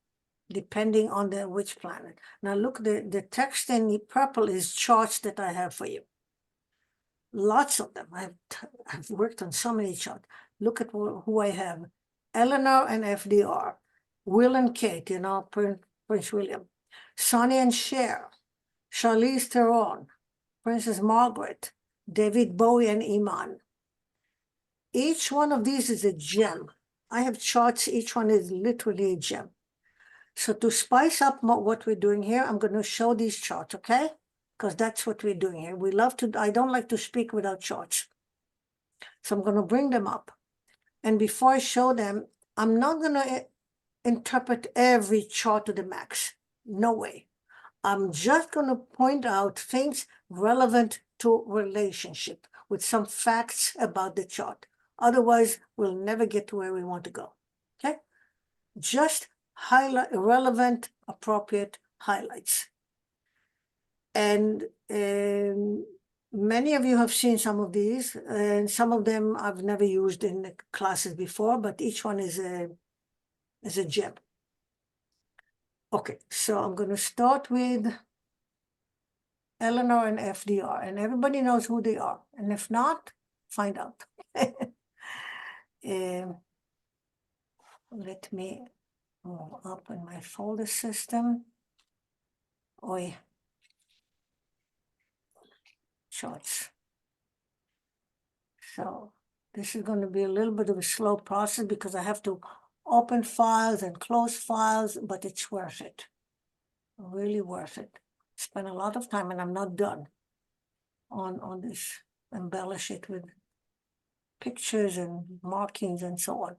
depending on which planet. Now look, the text in purple is charts that I have for you. Lots of them. I've worked on so many charts. Look at who I have. Eleanor and FDR. Will and Kate, you know, Prince William. Sonny and Cher. Charlize Theron. Princess Margaret. David Bowie and Iman. Each one of these is a gem. I have charts. Each one is literally a gem. So to spice up what we're doing here, I'm going to show these charts, okay? Because that's what we're doing here. I don't like to speak without charts. So I'm going to bring them up. And before I show them, I'm not going to interpret every chart to the max. No way. I'm just going to point out things relevant to relationship with some facts about the chart. Otherwise, we'll never get to where we want to go. Okay? Just highlight relevant, appropriate highlights. And many of you have seen some of these, and some of them I've never used in the classes before, but each one is a gem. Okay, so I'm going to start with Eleanor and FDR, and everybody knows who they are. And if not, find out. Let me up in my folder system. Oi. Charts. So this is going to be a little bit of a slow process because I have to open files and close files, but it's worth it. Really worth it. Spend a lot of time, and I'm not done on this. Embellish it with pictures and markings and so on.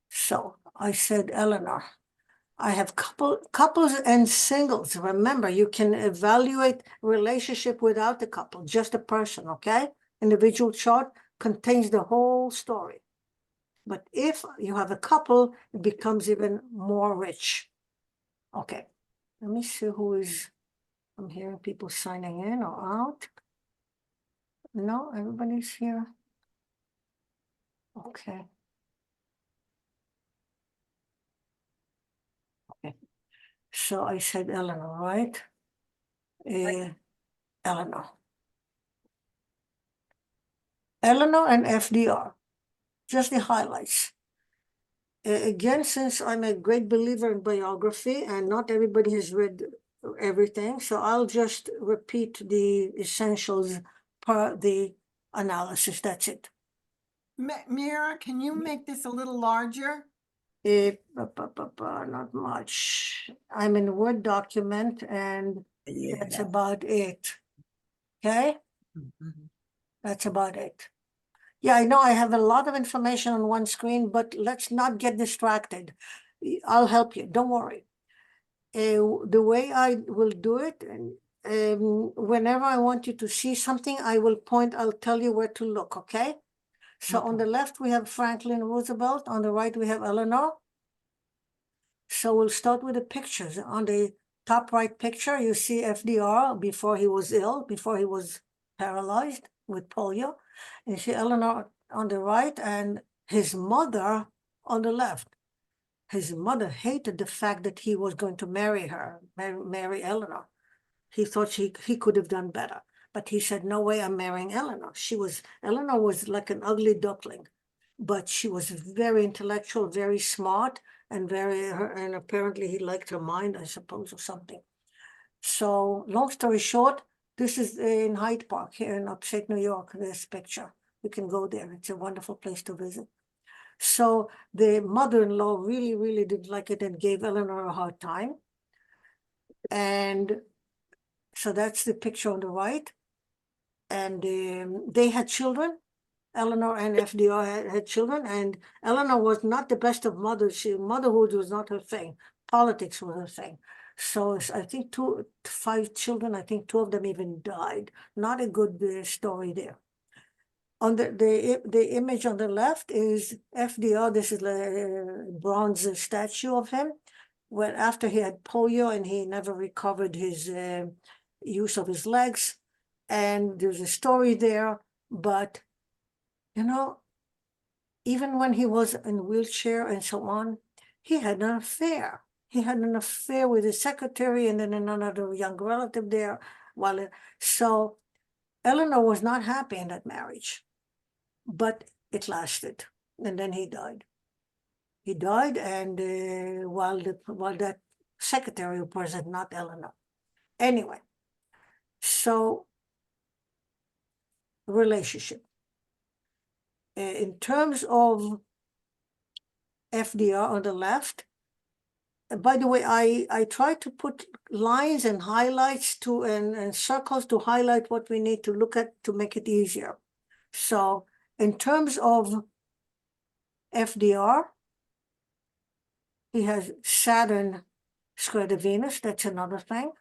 So I said Eleanor. I have couples and singles. Remember, you can evaluate relationship without the couple, just a person, okay? Individual chart contains the whole story. But if you have a couple, it becomes even more rich. Okay, let me see who is, I'm hearing people signing in or out. No, everybody's here. Okay. Okay. So I said Eleanor, right? Eleanor. Eleanor and FDR, just the highlights. Again, since I'm a great believer in biography and not everybody has read everything, so I'll just repeat the essentials per the analysis. That's it. Meira, can you make this a little larger? Not much. I'm in a Word document and that's about it. Okay? That's about it. Yeah, I know I have a lot of information on one screen, but let's not get distracted. I'll help you, don't worry. The way I will do it, whenever I want you to see something, I'll tell you where to look, okay? So on the left, we have Franklin Roosevelt. On the right, we have Eleanor. So we'll start with the pictures. On the top right picture, you see FDR before he was ill, before he was paralyzed with polio. And you see Eleanor on the right and his mother on the left. His mother hated the fact that he was going to marry her, marry Eleanor. He thought he could have done better. But he said, no way, I'm marrying Eleanor. Eleanor was like an ugly duckling, but she was very intellectual, very smart, and and apparently he liked her mind, I suppose, or something. So long story short, this is in Hyde Park here in upstate New York, this picture. You can go there. It's a wonderful place to visit. So the mother-in-law really, really didn't like it and gave Eleanor a hard time. And so that's the picture on the right. And they had children. Eleanor and FDR had children, and Eleanor was not the best of mothers. Motherhood was not her thing. Politics was her thing. So I think 5 children, I think 2 of them even died. Not a good story there. On the image on the left is FDR. This is a bronze statue of him. When after he had polio and he never recovered his use of his legs, and there's a story there. But you know, even when he was in a wheelchair and so on, he had an affair. He had an affair with his secretary and then another young relative there. So Eleanor was not happy in that marriage, but it lasted, and then he died. He died, and while that secretary was present, not Eleanor. Anyway, so relationship. In terms of FDR on the left, by the way, I try to put lines and highlights and circles to highlight what we need to look at to make it easier. So in terms of FDR, he has Saturn square to Venus. That's another thing.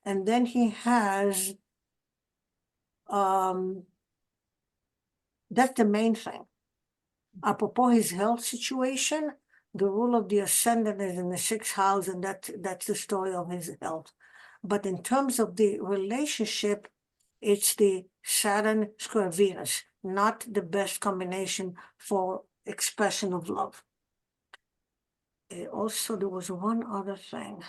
And then he has, that's the main thing. Apropos his health situation, the rule of the ascendant is in the 6th house, and that's the story of his health. But in terms of the relationship, it's the Saturn square Venus, not the best combination for expression of love. Also, there was one other thing.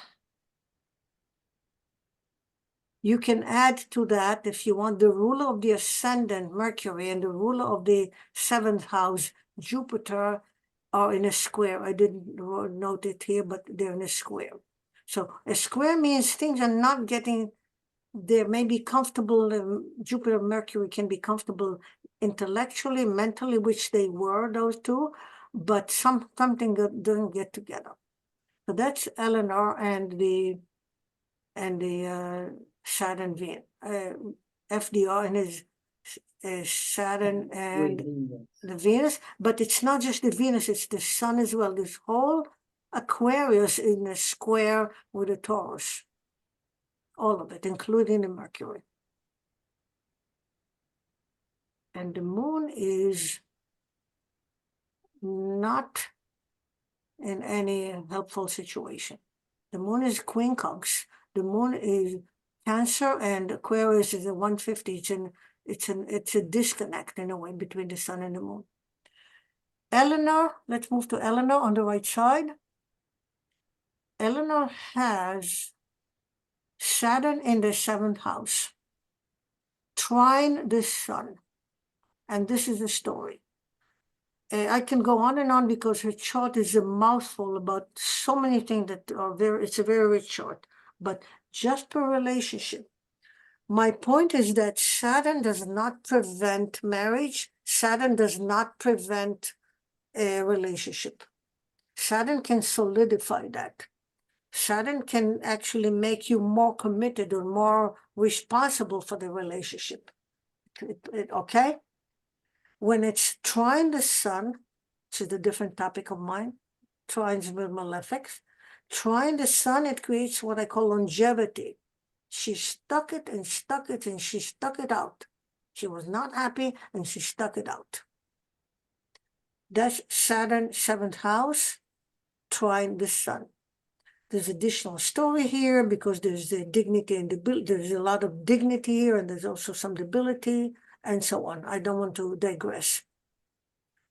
You can add to that, if you want, the ruler of the ascendant, Mercury, and the ruler of the 7th house, Jupiter, are in a square. I didn't note it here, but they're in a square. So a square means things are not getting, they may be comfortable, Jupiter and Mercury can be comfortable intellectually, mentally, which they were, those two, but something that doesn't get together. So that's Eleanor and the Saturn Venus, FDR and his Saturn and the Venus, but it's not just the Venus, it's the Sun as well. This whole Aquarius in a square with a Taurus. All of it, including the Mercury. And the moon is not in any helpful situation. The moon is quincunx. The moon is Cancer, and Aquarius is a 150. It's a disconnect in a way between the sun and the moon. Eleanor, let's move to Eleanor on the right side. Eleanor has Saturn in the 7th house, trine the sun. And this is the story. I can go on and on because her chart is a mouthful about so many things that are it's a very rich chart. But just per relationship, my point is that Saturn does not prevent marriage. Saturn does not prevent a relationship. Saturn can solidify that. Saturn can actually make you more committed or more responsible for the relationship. Okay? When it's trine the sun, which is a different topic of mine, trines with malefics, trine the sun, it creates what I call longevity. She stuck it and stuck it and she stuck it out. She was not happy and she stuck it out. That's Saturn 7th house, trine the sun. There's additional story here because there's the dignity and there's a lot of dignity here, and there's also some debility and so on. I don't want to digress.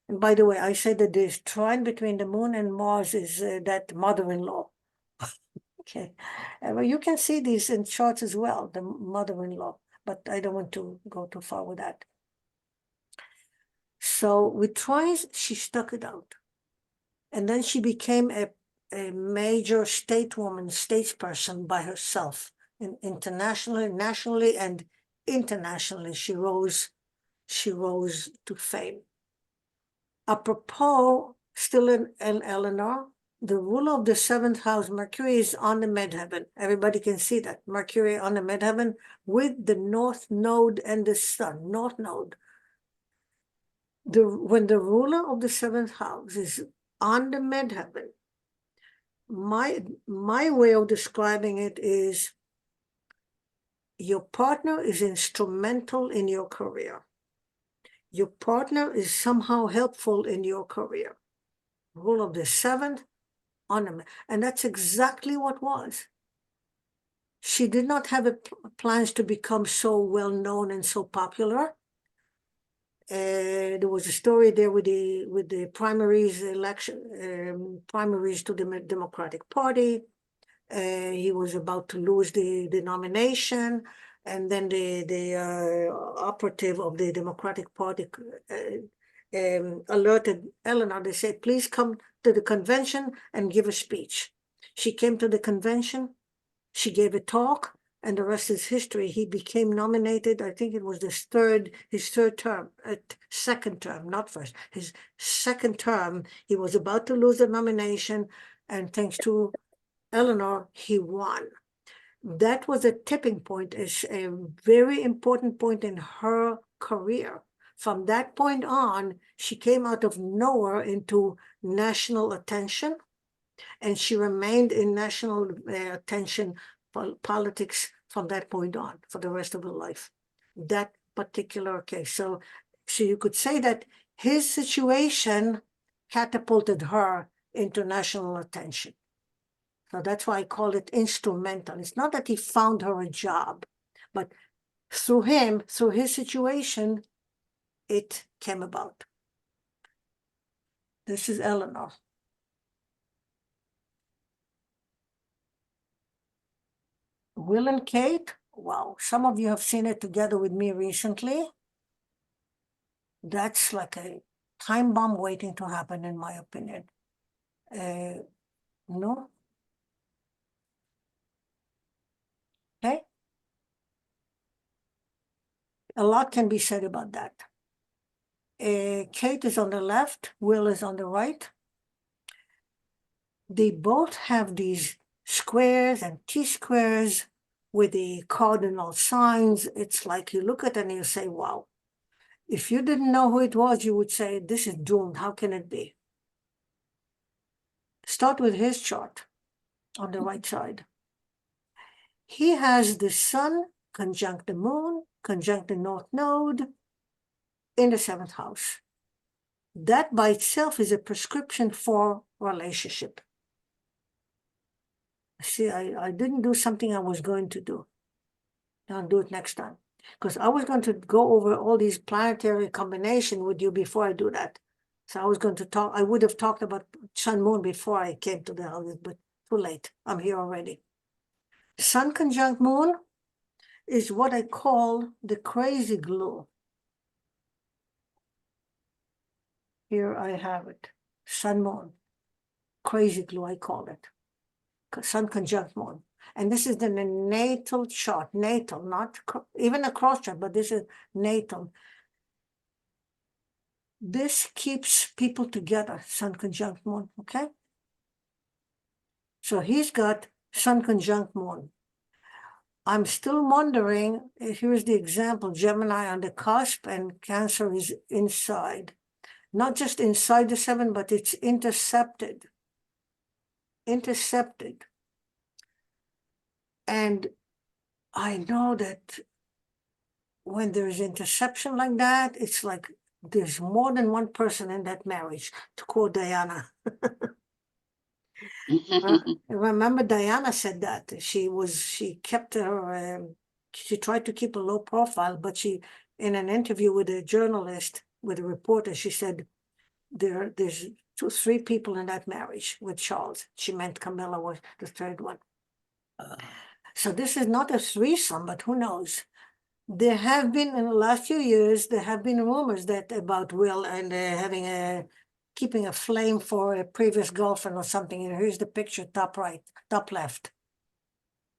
And by the way, I said that this trine between the moon and Mars is that mother-in-law. Okay, well, you can see these in charts as well, the mother-in-law, but I don't want to go too far with that. So with trines, she stuck it out. And then she became a major stateswoman, statesperson by herself. Internationally, nationally, and internationally, she rose to fame. Apropos, still in Eleanor, the ruler of the 7th house, Mercury, is on the midheaven. Everybody can see that. Mercury on the midheaven with the north node and the sun, north node. When the ruler of the 7th house is on the midheaven, my way of describing it is your partner is instrumental in your career. Your partner is somehow helpful in your career. Rule of the 7th on him. And that's exactly what was. She did not have plans to become so well known and so popular. There was a story there with the primaries election, primaries to the Democratic Party. He was about to lose the nomination, and then the operative of the Democratic Party alerted Eleanor. They said, please come to the convention and give a speech. She came to the convention, she gave a talk, and the rest is history. He became nominated, I think it was his third term, second term, not first, his second term. He was about to lose the nomination, and thanks to Eleanor, he won. That was a tipping point, a very important point in her career. From that point on, she came out of nowhere into national attention, and she remained in national attention politics from that point on for the rest of her life. That particular case. So you could say that his situation catapulted her into national attention. So that's why I call it instrumental. It's not that he found her a job, but through him, through his situation, it came about. This is Eleanor. Will and Kate, wow, some of you have seen it together with me recently. That's like a time bomb waiting to happen, in my opinion. No? Okay? A lot can be said about that. Kate is on the left, Will is on the right. They both have these squares and T-squares with the cardinal signs. It's like you look at it and you say, wow. If you didn't know who it was, you would say, this is doomed. How can it be? Start with his chart on the right side. He has the sun conjunct the moon, conjunct the north node in the 7th house. That by itself is a prescription for relationship. See, I didn't do something I was going to do. I'll do it next time. Because I was going to go over all these planetary combination with you before I do that. So I was going to talk, I would have talked about sun moon before I came to the houses, but too late. I'm here already. Sun conjunct moon is what I call the crazy glue. Here I have it. Sun moon. Crazy glue, I call it. Sun conjunct moon. And this is the natal chart, natal, not even a cross chart, but this is natal. This keeps people together, sun conjunct moon, okay? So he's got sun conjunct moon. I'm still wondering, here's the example, Gemini on the cusp and Cancer is inside. Not just inside the 7, but it's intercepted. Intercepted. And I know that when there's interception like that, it's like there's more than one person in that marriage, to quote Diana. Remember Diana said that. She kept her, she tried to keep a low profile, but she, in an interview with a journalist, with a reporter, she said, there's 3 people in that marriage with Charles. She meant Camilla was the 3rd one. So this is not a threesome, but who knows? There have been, in the last few years, there have been rumors that about Will and having keeping a flame for a previous girlfriend or something. And here's the picture, top right, top left.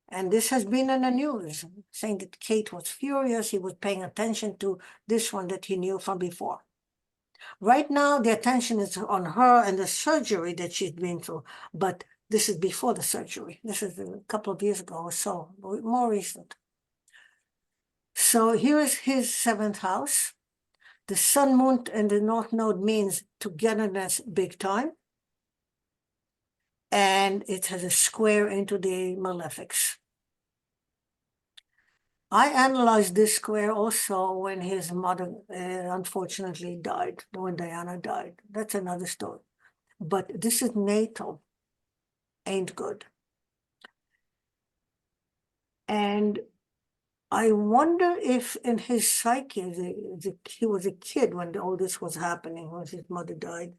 And this has been in the news, saying that Kate was furious. He was paying attention to this one that he knew from before. Right now, the attention is on her and the surgery that she's been through. But this is before the surgery. This is a couple of years ago or so, more recent. So here is his 7th house. The sun, moon, and the north node means togetherness big time. And it has a square into the malefics. I analyzed this square also when his mother unfortunately died, when Diana died. That's another story. But this is natal, ain't good. And I wonder if in his psyche, he was a kid when all this was happening, when his mother died.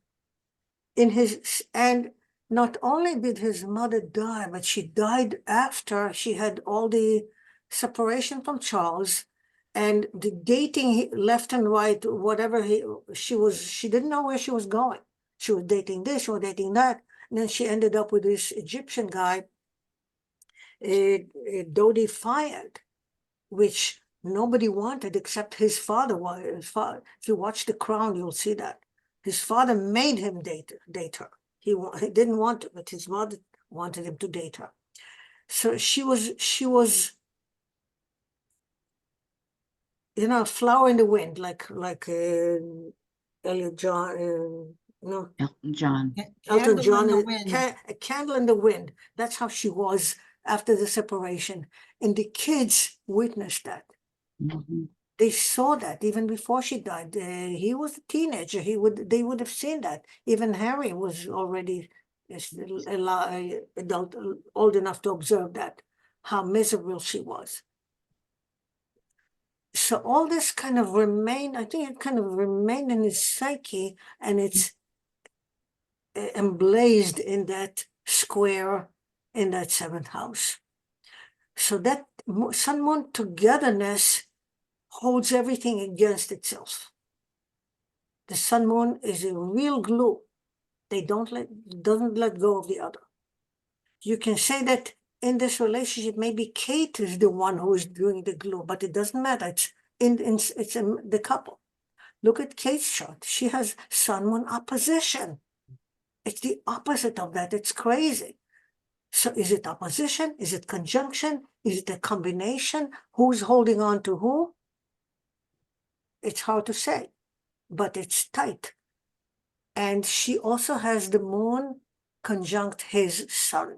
And not only did his mother die, but she died after she had all the separation from Charles and the dating left and right, whatever she didn't know where she was going. She was dating this or dating that. And then she ended up with this Egyptian guy, Dodi Fayed, which nobody wanted except his father. If you watch The Crown, you'll see that. His father made him date her. He didn't want to, but his mother wanted him to date her. So she was, a flower in the wind, like Elliot John, no, Elton John. Elton John, A a candle in the wind. That's how she was after the separation. And the kids witnessed that. Mm-hmm. They saw that even before she died. He was a teenager. They would have seen that. Even Harry was already adult, old enough to observe that, how miserable she was. So all this kind of remained, I think it kind of remained in his psyche, and it's emblazed in that square in that 7th house. So that sun moon togetherness holds everything against itself. The sun moon is a real glue. They doesn't let go of the other. You can say that in this relationship, maybe Kate is the one who is doing the glue, but it doesn't matter. It's in the couple. Look at Kate's chart. She has sun moon opposition. It's the opposite of that. It's crazy. So is it opposition? Is it conjunction? Is it a combination? Who's holding on to who? It's hard to say, but it's tight. And she also has the moon conjunct his sun.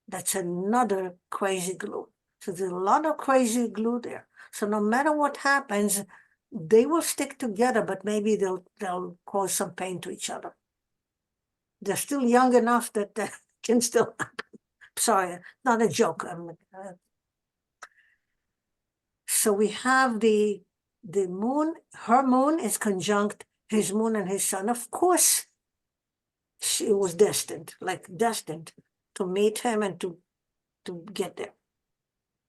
That's another crazy glue. So there's a lot of crazy glue there. So no matter what happens, they will stick together, but maybe they'll cause some pain to each other. They're still young enough that that can still happen. Sorry, not a joke. So we have the moon, her moon is conjunct his moon and his sun. Of course, she was destined to meet him and to get there,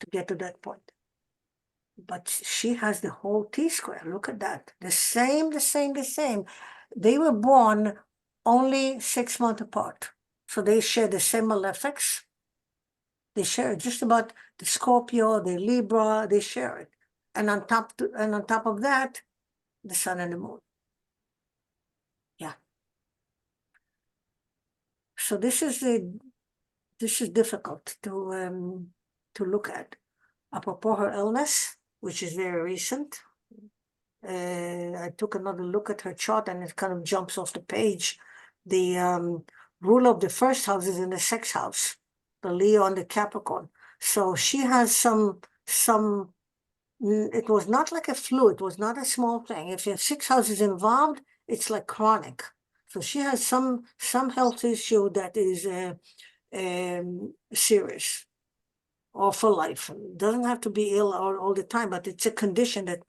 to get to that point. But she has the whole T-square. Look at that. The same. They were born only 6 months apart. So they share the same malefics. They share just about the Scorpio, the Libra, they share it. And on top of that, the sun and the moon. Yeah. So this is difficult to look at. Apropos her illness, which is very recent, I took another look at her chart and it kind of jumps off the page. The ruler of the first house is in the sixth house, the Leo and the Capricorn. So she has some, it was not like a flu, it was not a small thing. If your sixth house is involved, it's like chronic. So she has some health issue that is serious or for life. It doesn't have to be ill all the time, but it's a condition that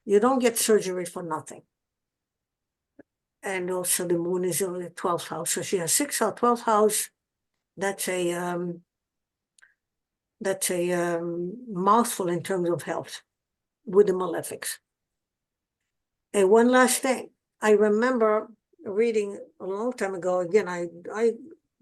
you don't get surgery for nothing. And also the moon is in the 12th house. So she has 6th house, 12th house. That's a mouthful in terms of health with the malefics. And one last thing. I remember reading a long time ago, again, I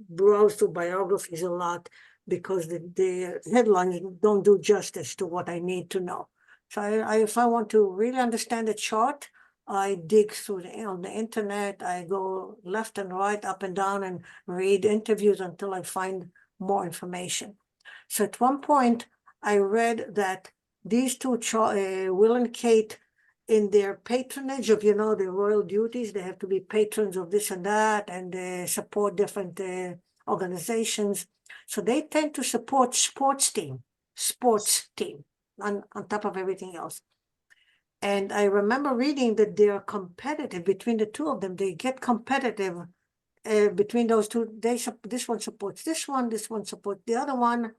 browse through biographies a lot because the headlines don't do justice to what I need to know. So if I want to really understand the chart, I dig through on the internet. I go left and right, up and down, and read interviews until I find more information. So at one point, I read that these two, Will and Kate, in their patronage of, the royal duties, they have to be patrons of this and that, and support different organizations. So they tend to support sports team on top of everything else. And I remember reading that they're competitive between the two of them. They get competitive between those two. This one supports this one supports the other one.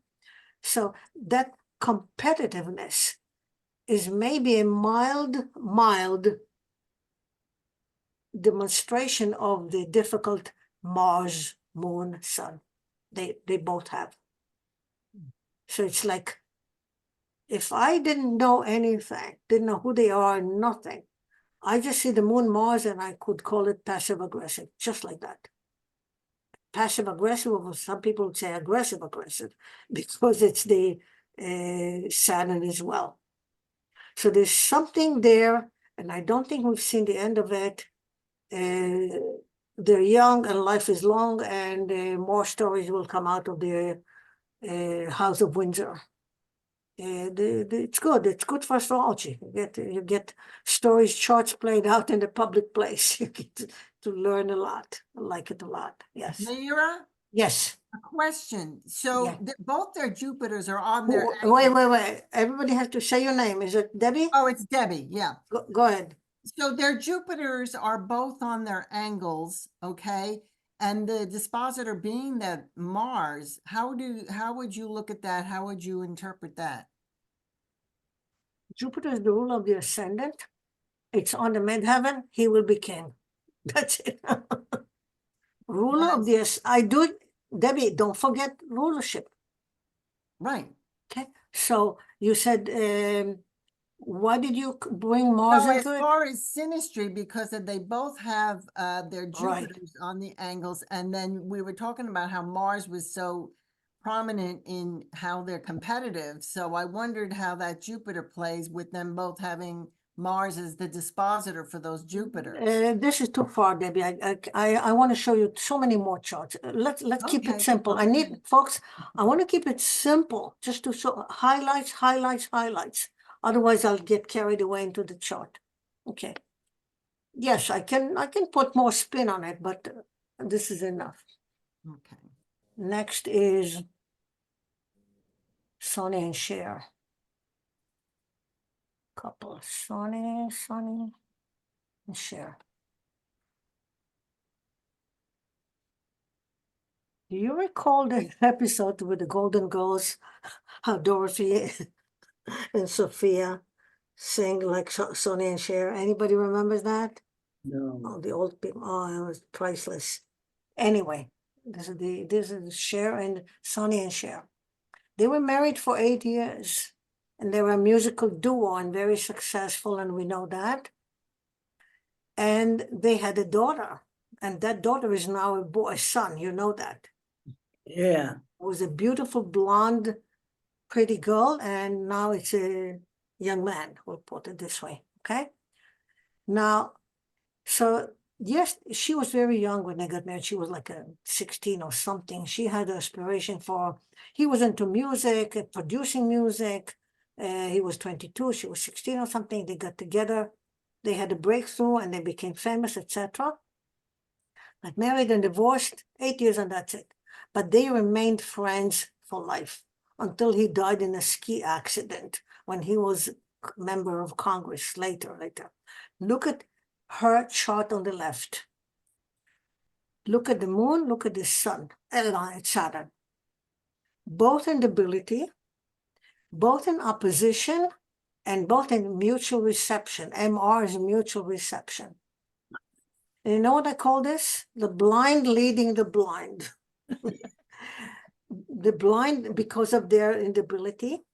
So that competitiveness is maybe a mild demonstration of the difficult Mars, Moon, Sun. They both have. So it's like, if I didn't know anything, didn't know who they are, nothing, I just see the Moon, Mars, and I could call it passive aggressive, just like that. Passive aggressive, or some people would say aggressive, because it's the Saturn as well. So there's something there, and I don't think we've seen the end of it. They're young and life is long, and more stories will come out of the House of Windsor. It's good. It's good for astrology. You get stories, charts played out in the public place. You get to learn a lot. I like it a lot. Yes. Meira, Yes. a question. So Yeah. both their Jupiters are on their Wait. Everybody has to say your name. Is it Debbie? Oh, it's Debbie. Yeah. Go ahead. So their Jupiters are both on their angles, okay? And the dispositor being that Mars, how would you look at that? How would you interpret that? Jupiter is the ruler of the ascendant. It's on the midheaven. He will be king. That's it. Ruler of the Debbie, don't forget rulership. Right. Okay. So you said, why did you bring Mars into as it? far as synastry, because they both have their Jupiters Right. on the angles, and then we were talking about how Mars was so prominent in how they're competitive. So I wondered how that Jupiter plays with them both having Mars as the dispositor for those Jupiters. This is too far, Debbie. I want to show you so many more charts. Let's keep it simple. I need, folks, I want to keep it simple, just to show highlights. Otherwise, I'll get carried away into the chart. Okay. Yes, I can put more spin on it, but this is enough. Okay. Next is Sonny and Cher. Couple, Sonny and Cher. Do you recall the episode with the Golden Girls? How Dorothy and Sophia sang like Sonny and Cher? Anybody remembers that? No. Oh, the old people. Oh, it was priceless. Anyway, this is Cher and Sonny and Cher. They were married for 8 years, and they were a musical duo and very successful, and we know that. And they had a daughter, and that daughter is now a son. You know that. Yeah. Was a beautiful blonde, pretty girl, and now it's a young man. We'll put it this way, okay? Now, so yes, she was very young when they got married. She was like a 16 or something. She had an aspiration for, he was into music, producing music. He was 22, she was 16 or something. They got together, they had a breakthrough, and they became famous, etc. Got married and divorced, 8 years, and that's it. But they remained friends for life until he died in a ski accident when he was member of Congress later. Look at her chart on the left. Look at the moon, look at the sun, it's Saturn. Both in debility, both in opposition, and both in mutual reception. MR is mutual reception. And you know what I call this? The blind leading the blind. The blind because of their inability,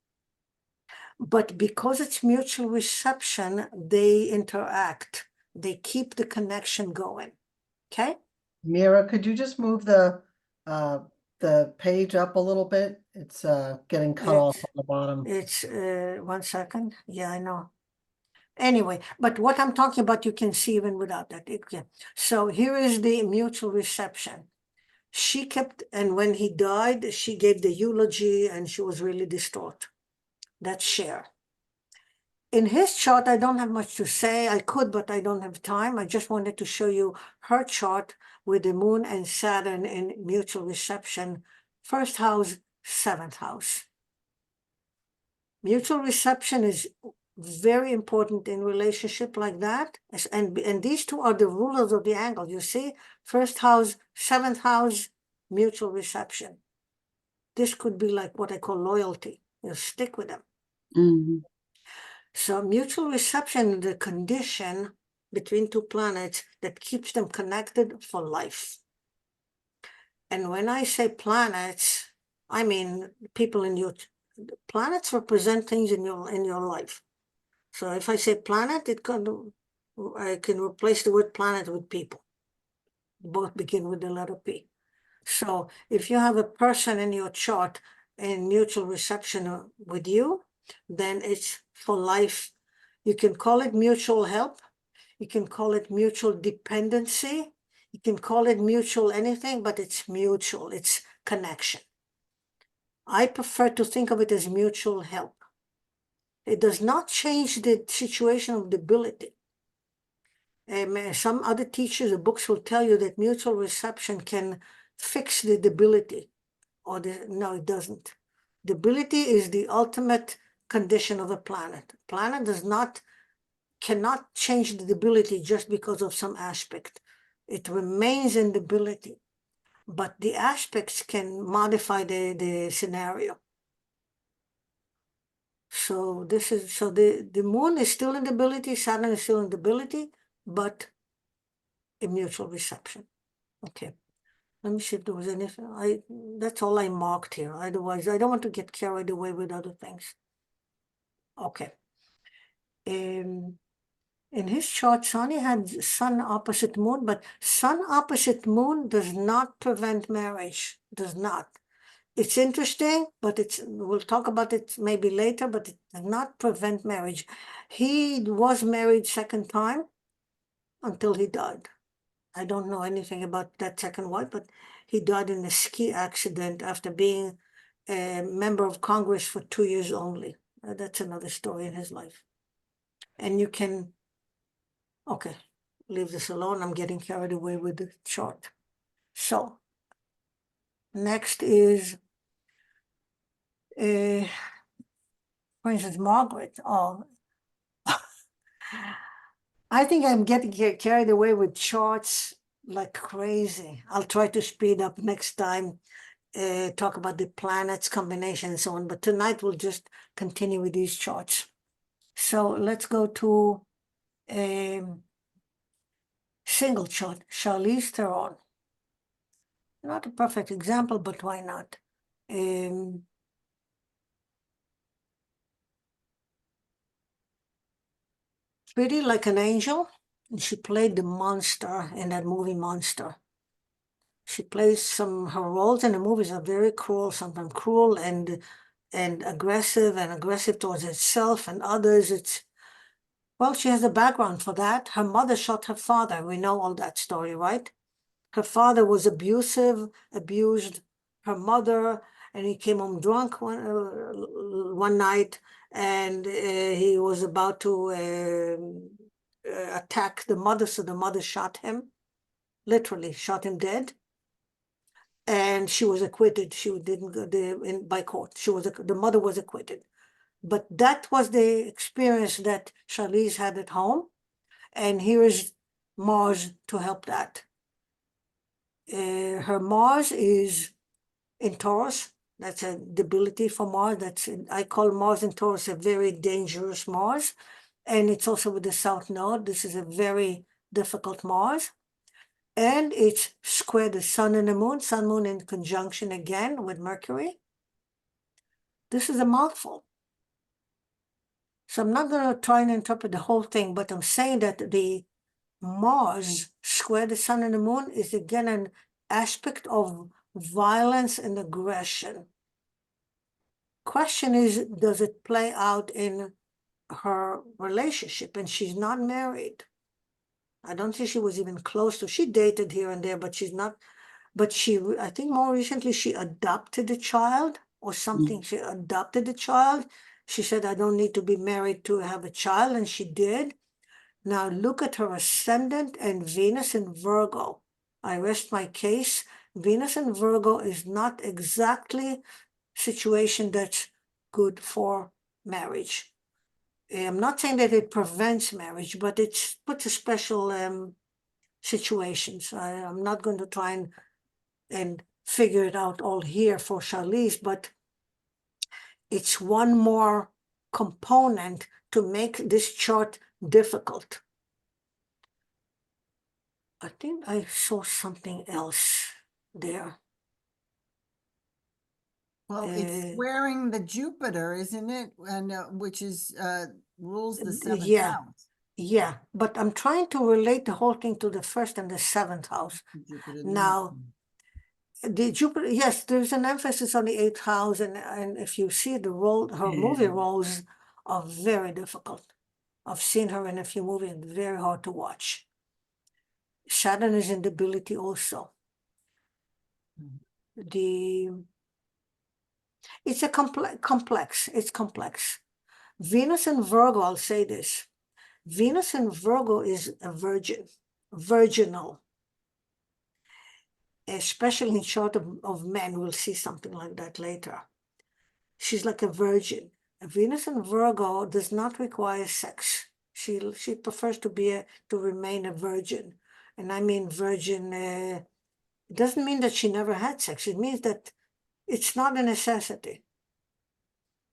but because it's mutual reception, they interact. They keep the connection going. Okay? Meira, could you just move the page up a little bit? It's getting cut off on the bottom. It's 1 second. Yeah, I know. Anyway, but what I'm talking about, you can see even without that. So here is the mutual reception. She kept, and when he died, she gave the eulogy and she was really distraught. That's Cher. In his chart, I don't have much to say. I could, but I don't have time. I just wanted to show you her chart with the moon and Saturn in mutual reception. First house, seventh house. Mutual reception is very important in relationship like that. And these two are the rulers of the angle. You see, first house, seventh house, mutual reception. This could be like what I call loyalty. You stick with them. Mm-hmm. So mutual reception is the condition between two planets that keeps them connected for life. And when I say planets, I mean people in your planets represent things in your life. So if I say planet, I can replace the word planet with people. Both begin with the letter P. So if you have a person in your chart in mutual reception with you, then it's for life. You can call it mutual help. You can call it mutual dependency. You can call it mutual anything, but it's mutual. It's connection. I prefer to think of it as mutual help. It does not change the situation of debility. Some other teachers or books will tell you that mutual reception can fix the debility. No, it doesn't. Debility is the ultimate condition of a planet. Planet cannot change the debility just because of some aspect. It remains in debility, but the aspects can modify the scenario. So the moon is still in debility, Saturn is still in debility, but in mutual reception. Okay. Let me see if there was anything. That's all I marked here. Otherwise, I don't want to get carried away with other things. Okay. In his chart, Sonny had sun opposite moon, but sun opposite moon does not prevent marriage. Does not. It's interesting, but we'll talk about it maybe later, but it does not prevent marriage. He was married second time until he died. I don't know anything about that second wife, but he died in a ski accident after being a member of Congress for 2 years only. That's another story in his life. And you can, okay, leave this alone. I'm getting carried away with the chart. So Next is, for instance, Margaret. Oh, I think I'm getting carried away with charts like crazy. I'll try to speed up next time, talk about the planets combination and so on. But tonight we'll just continue with these charts. So let's go to a single chart, Charlize Theron. Not a perfect example, but why not? Pretty like an angel. And she played the monster in that movie Monster. She plays her roles in the movies are very cruel, sometimes cruel and aggressive towards herself and others. Well, she has a background for that. Her mother shot her father. We know all that story, right? Her father was abusive, abused her mother, and he came home drunk one night, and he was about to attack the mother, so the mother shot him, literally shot him dead. And she was acquitted. She didn't go by court. The mother was acquitted. But that was the experience that Charlize had at home. And here is Mars to help that. Her Mars is in Taurus. That's a debility for Mars. I call Mars in Taurus a very dangerous Mars. And it's also with the South Node. This is a very difficult Mars. And it's square the sun and the moon, sun, moon in conjunction again with Mercury. This is a mouthful. So I'm not going to try and interpret the whole thing, but I'm saying that the Mars square the sun and the moon is again an aspect of violence and aggression. Question is, does it play out in her relationship? And she's not married. I don't think she was even close to. She dated here and there, but she's not. But I think more recently she adopted a child or something. She adopted a child. She said, I don't need to be married to have a child, and she did. Now look at her ascendant and Venus in Virgo. I rest my case. Venus in Virgo is not exactly situation that's good for marriage. I'm not saying that it prevents marriage, but it puts a special situations. I'm not going to try and figure it out all here for Charlize, but it's one more component to make this chart difficult. I think I saw something else there. Well, it's squaring the Jupiter, isn't it? And which is rules the seventh house. Yeah, but I'm trying to relate the whole thing to the first and the seventh house. Jupiter, now, the Jupiter, yes, there's an emphasis on the eighth house, and if you see the role, her movie roles are very difficult. I've seen her in a few movies, very hard to watch. Saturn is in debility also. It's a complex. It's complex. Venus in Virgo, I'll say this. Venus in Virgo is a virginal. Especially in chart of men, we'll see something like that later. She's like a virgin. Venus in Virgo does not require sex. She prefers to remain a virgin. And I mean virgin, it doesn't mean that she never had sex. It means that it's not a necessity.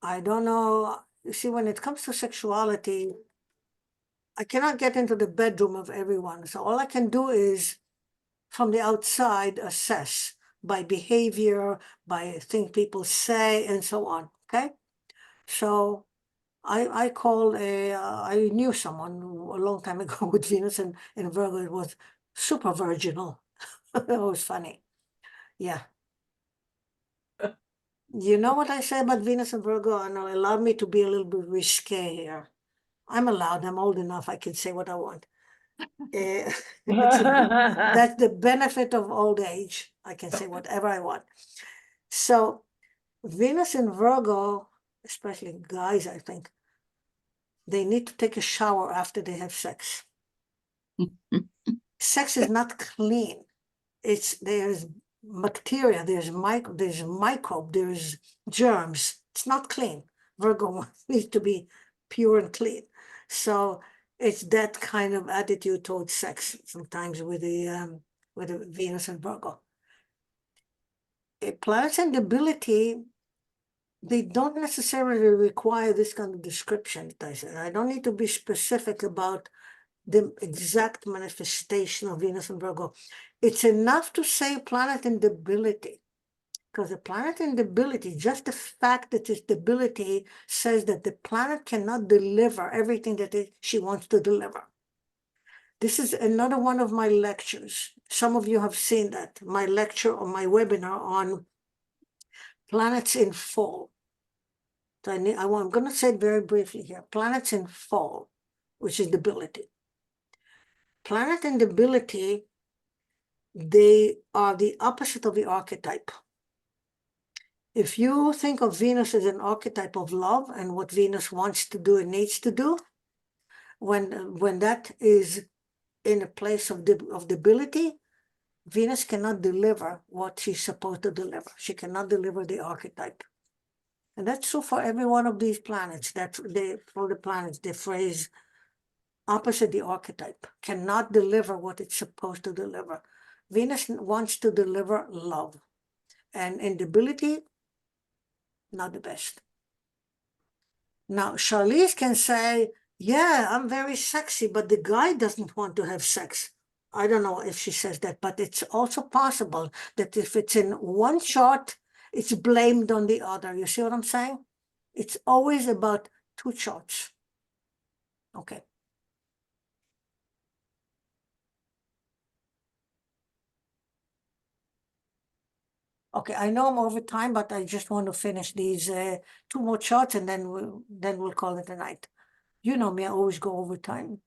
I don't know. You see, when it comes to sexuality, I cannot get into the bedroom of everyone. So all I can do is, from the outside, assess by behavior, by things people say, and so on, okay? So I knew someone a long time ago with Venus and Virgo. It was super virginal. It was funny. Yeah. You know what I say about Venus and Virgo? And allow me to be a little bit risque here. I'm allowed. I'm old enough. I can say what I want. That's the benefit of old age. I can say whatever I want. So Venus in Virgo, especially guys, I think, they need to take a shower after they have sex. Sex is not clean. There's bacteria, there's microbe, there's germs. It's not clean. Virgo needs to be pure and clean. So it's that kind of attitude towards sex sometimes with the Venus and Virgo. Planets and debility, they don't necessarily require this kind of description. I don't need to be specific about the exact manifestation of Venus and Virgo. It's enough to say planet in debility, because the planet in debility, just the fact that it's debility says that the planet cannot deliver everything that she wants to deliver. This is another one of my lectures. Some of you have seen that, my lecture or my webinar on planets in fall. So I'm going to say it very briefly here. Planets in fall, which is debility. Planet in debility, they are the opposite of the archetype. If you think of Venus as an archetype of love and what Venus wants to do and needs to do, when that is in a place of debility, Venus cannot deliver what she's supposed to deliver. She cannot deliver the archetype. And that's true for every one of these planets. For the planets, the phrase opposite the archetype cannot deliver what it's supposed to deliver. Venus wants to deliver love. And in debility, not the best. Now, Charlize can say, yeah, I'm very sexy, but the guy doesn't want to have sex. I don't know if she says that, but it's also possible that if it's in one chart, it's blamed on the other. You see what I'm saying? It's always about two charts. Okay. Okay, I know I'm over time, but I just want to finish these 2 more charts and then we'll call it a night. You know me, I always go over time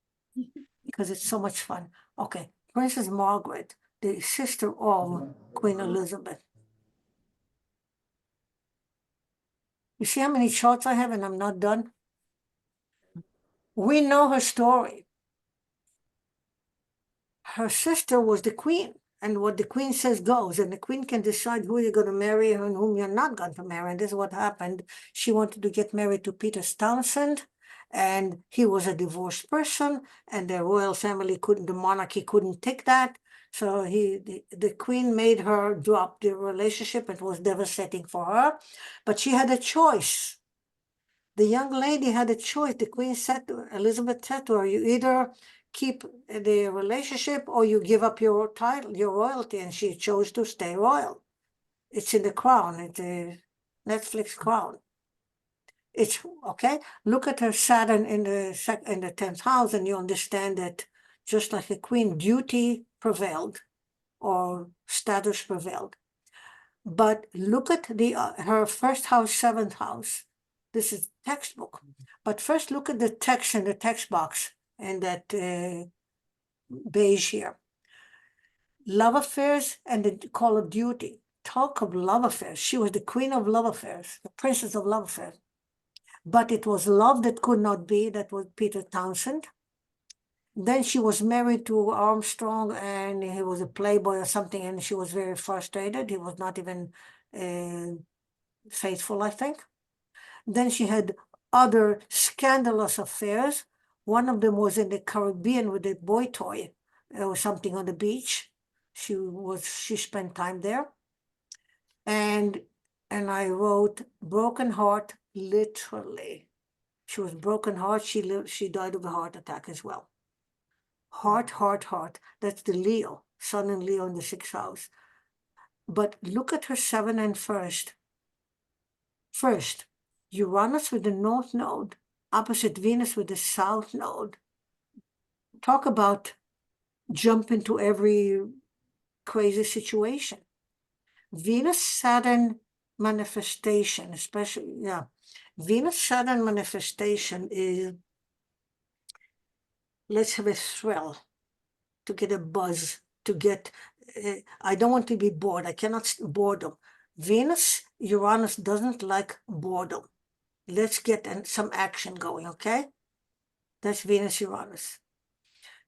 because it's so much fun. Okay, Princess Margaret, the sister of Queen Elizabeth. You see how many charts I have and I'm not done? We know her story. Her sister was the queen, and what the queen says goes, and the queen can decide who you're going to marry and whom you're not going to marry. And this is what happened. She wanted to get married to Peter Townsend, and he was a divorced person, and the royal family the monarchy couldn't take that. So the queen made her drop the relationship. It was devastating for her, but she had a choice. The young lady had a choice. The queen Elizabeth said to her, you either keep the relationship or you give up your title, your royalty, and she chose to stay royal. It's in the Crown, it's the Netflix Crown. It's okay. Look at her Saturn in the 10th house, and you understand that just like a queen, duty prevailed or status prevailed. But look at her first house, 7th house. This is textbook. But first look at the text in the text box and that beige here. Love affairs and the call of duty. Talk of love affairs. She was the queen of love affairs, the princess of love affairs. But it was love that could not be. That was Peter Townsend. Then she was married to Armstrong, and he was a playboy or something, and she was very frustrated. He was not even faithful, I think. Then she had other scandalous affairs. One of them was in the Caribbean with a boy toy or something on the beach. She spent time there. And I wrote broken heart, literally. She was broken heart. She died of a heart attack as well. Heart, heart, heart. That's the Leo, Sun and Leo in the 6th house. But look at her 7 and 1st. First, Uranus with the North Node, opposite Venus with the South Node. Talk about jump into every crazy situation. Venus-Saturn manifestation, especially, yeah. Venus-Saturn manifestation is, let's have a thrill, to get a buzz, to get, I don't want to be bored. I cannot, boredom. Venus, Uranus doesn't like boredom. Let's get some action going, okay? That's Venus, Uranus.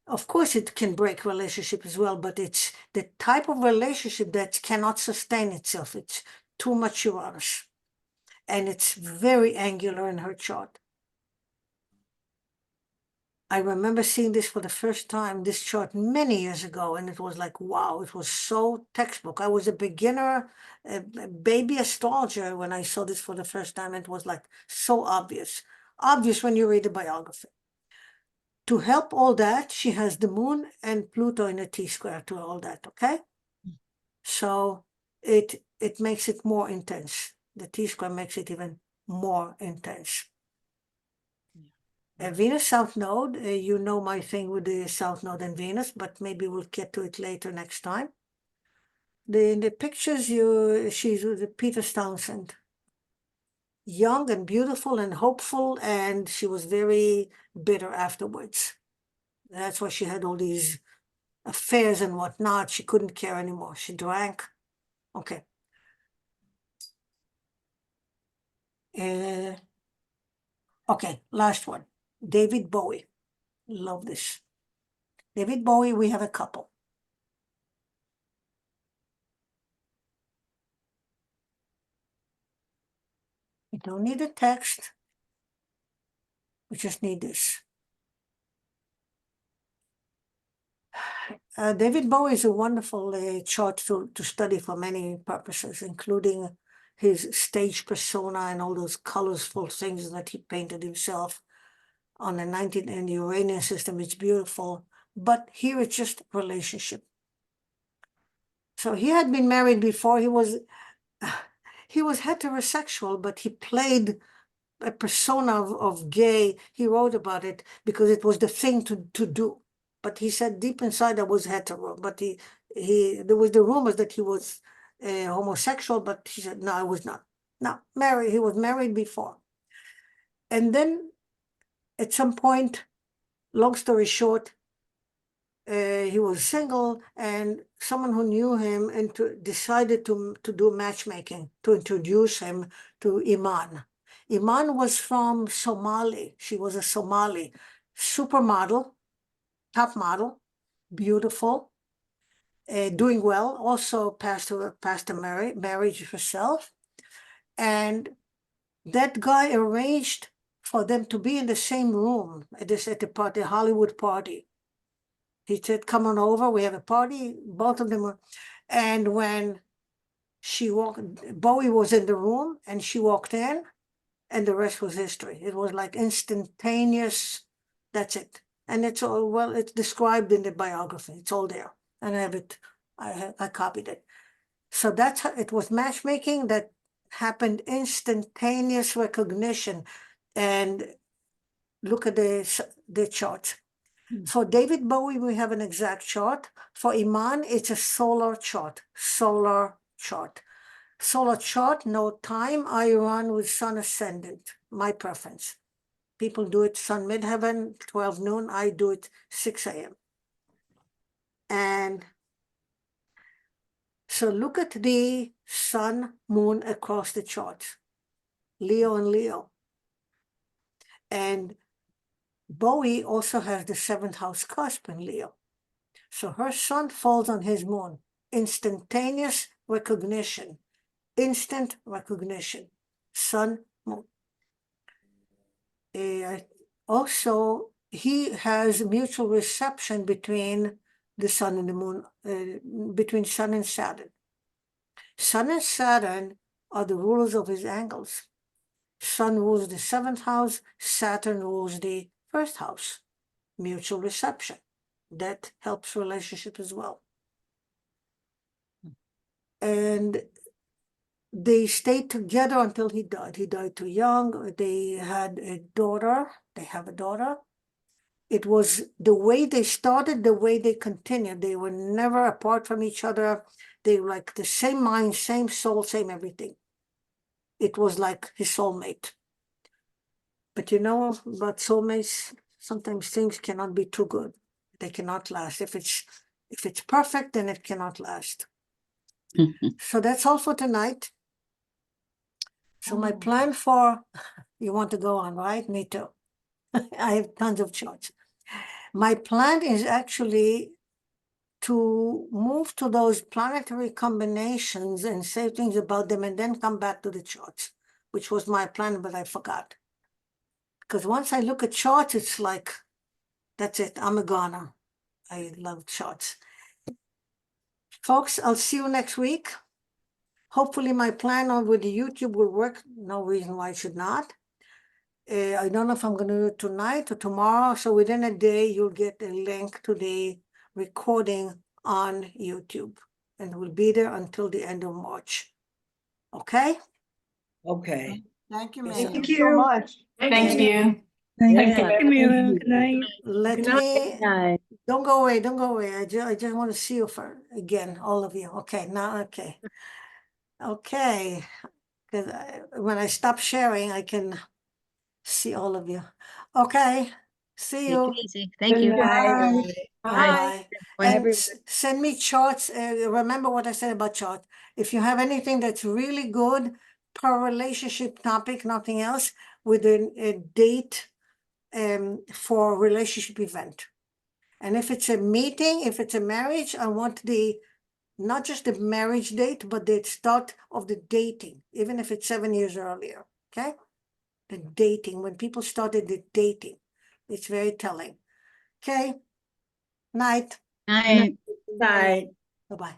Of course, it can break relationship as well, but it's the type of relationship that cannot sustain itself. It's too much Uranus. And it's very angular in her chart. I remember seeing this for the first time, this chart many years ago, and it was like, wow, it was so textbook. I was a beginner, a baby astrologer when I saw this for the first time. It was like so obvious. Obvious when you read the biography. To help all that, she has the moon and Pluto in a T-square to all that, okay? So it makes it more intense. The T-square makes it even more intense. Venus South Node, you know my thing with the South Node and Venus, but maybe we'll get to it later next time. In the pictures, she's with Peter Townsend. Young and beautiful and hopeful, and she was very bitter afterwards. That's why she had all these affairs and whatnot. She couldn't care anymore. She drank. Okay. Okay, last one. David Bowie. Love this. David Bowie, we have a couple. We don't need a text. We just need this. David Bowie is a wonderful chart to study for many purposes, including his stage persona and all those colorful things that he painted himself on the in the Uranian system. It's beautiful, but here it's just relationship. So he had been married before. He was heterosexual, but he played a persona of gay. He wrote about it because it was the thing to do. But he said deep inside I was hetero. But there was the rumors that he was homosexual, but he said, no, I was not. No, married. He was married before. And then at some point, long story short, he was single, and someone who knew him decided to do matchmaking, to introduce him to Iman. Iman was from Somali. She was a Somali supermodel, top model, beautiful, doing well, also passed a marriage herself. And that guy arranged for them to be in the same room at the party, Hollywood party. He said, come on over, we have a party. Both of them were. And when she walked, Bowie was in the room and she walked in, and the rest was history. It was like instantaneous, that's it. And it's all, well, it's described in the biography. It's all there. And I have it, I copied it. So that's how it was, matchmaking that happened, instantaneous recognition. And look at the chart. For David Bowie, we have an exact chart. For Iman, it's a solar chart. Solar chart. Solar chart, no time. I run with sun ascendant, my preference. People do it sun midheaven, 12 noon. I do it 6 a.m. And so look at the sun, moon across the chart. Leo and Leo. And Bowie also has the 7th house cusp in Leo. So her sun falls on his moon. Instantaneous recognition. Instant recognition. Sun, moon. Also, he has mutual reception between the sun and the moon, between sun and Saturn. Sun and Saturn are the rulers of his angles. Sun rules the 7th house, Saturn rules the 1st house. Mutual reception. That helps relationship as well. And they stayed together until he died. He died too young. They had a daughter. They have a daughter. It was the way they started, the way they continued. They were never apart from each other. They were like the same mind, same soul, same everything. It was like his soulmate. But you know about soulmates, sometimes things cannot be too good. They cannot last. If it's perfect, then it cannot last. So that's all for tonight. So my plan for, you want to go on, right? Me too. I have tons of charts. My plan is actually to move to those planetary combinations and say things about them and then come back to the charts, which was my plan, but I forgot. Because once I look at charts, it's like, that's it, I'm a goner. I love charts. Folks, I'll see you next week. Hopefully my plan on with the YouTube will work. No reason why it should not. I don't know if I'm going to do it tonight or tomorrow. So within a day, you'll get a link to the recording on YouTube. And it will be there until the end of March. Okay? Okay. Thank you, Yes, Meira. Thank you so much. Thank you. Yeah, Thank you. thank Meira. you. Good night. Let Good me, night. don't go away, don't go away. I just want to see you again, all of you. Okay, now, okay. Okay, because when I stop sharing, I can see all of you. Okay, see Take you. it easy. Thank Good you. night. Bye. And Everyone. send me charts. Remember what I said about charts. If you have anything that's really good per relationship topic, nothing else, with a date for relationship event. And if it's a meeting, if it's a marriage, I want not just the marriage date, but the start of the dating, even if it's 7 years earlier, okay? The dating, when people started the dating, it's very telling. Okay, night. Night. Bye. Bye-bye.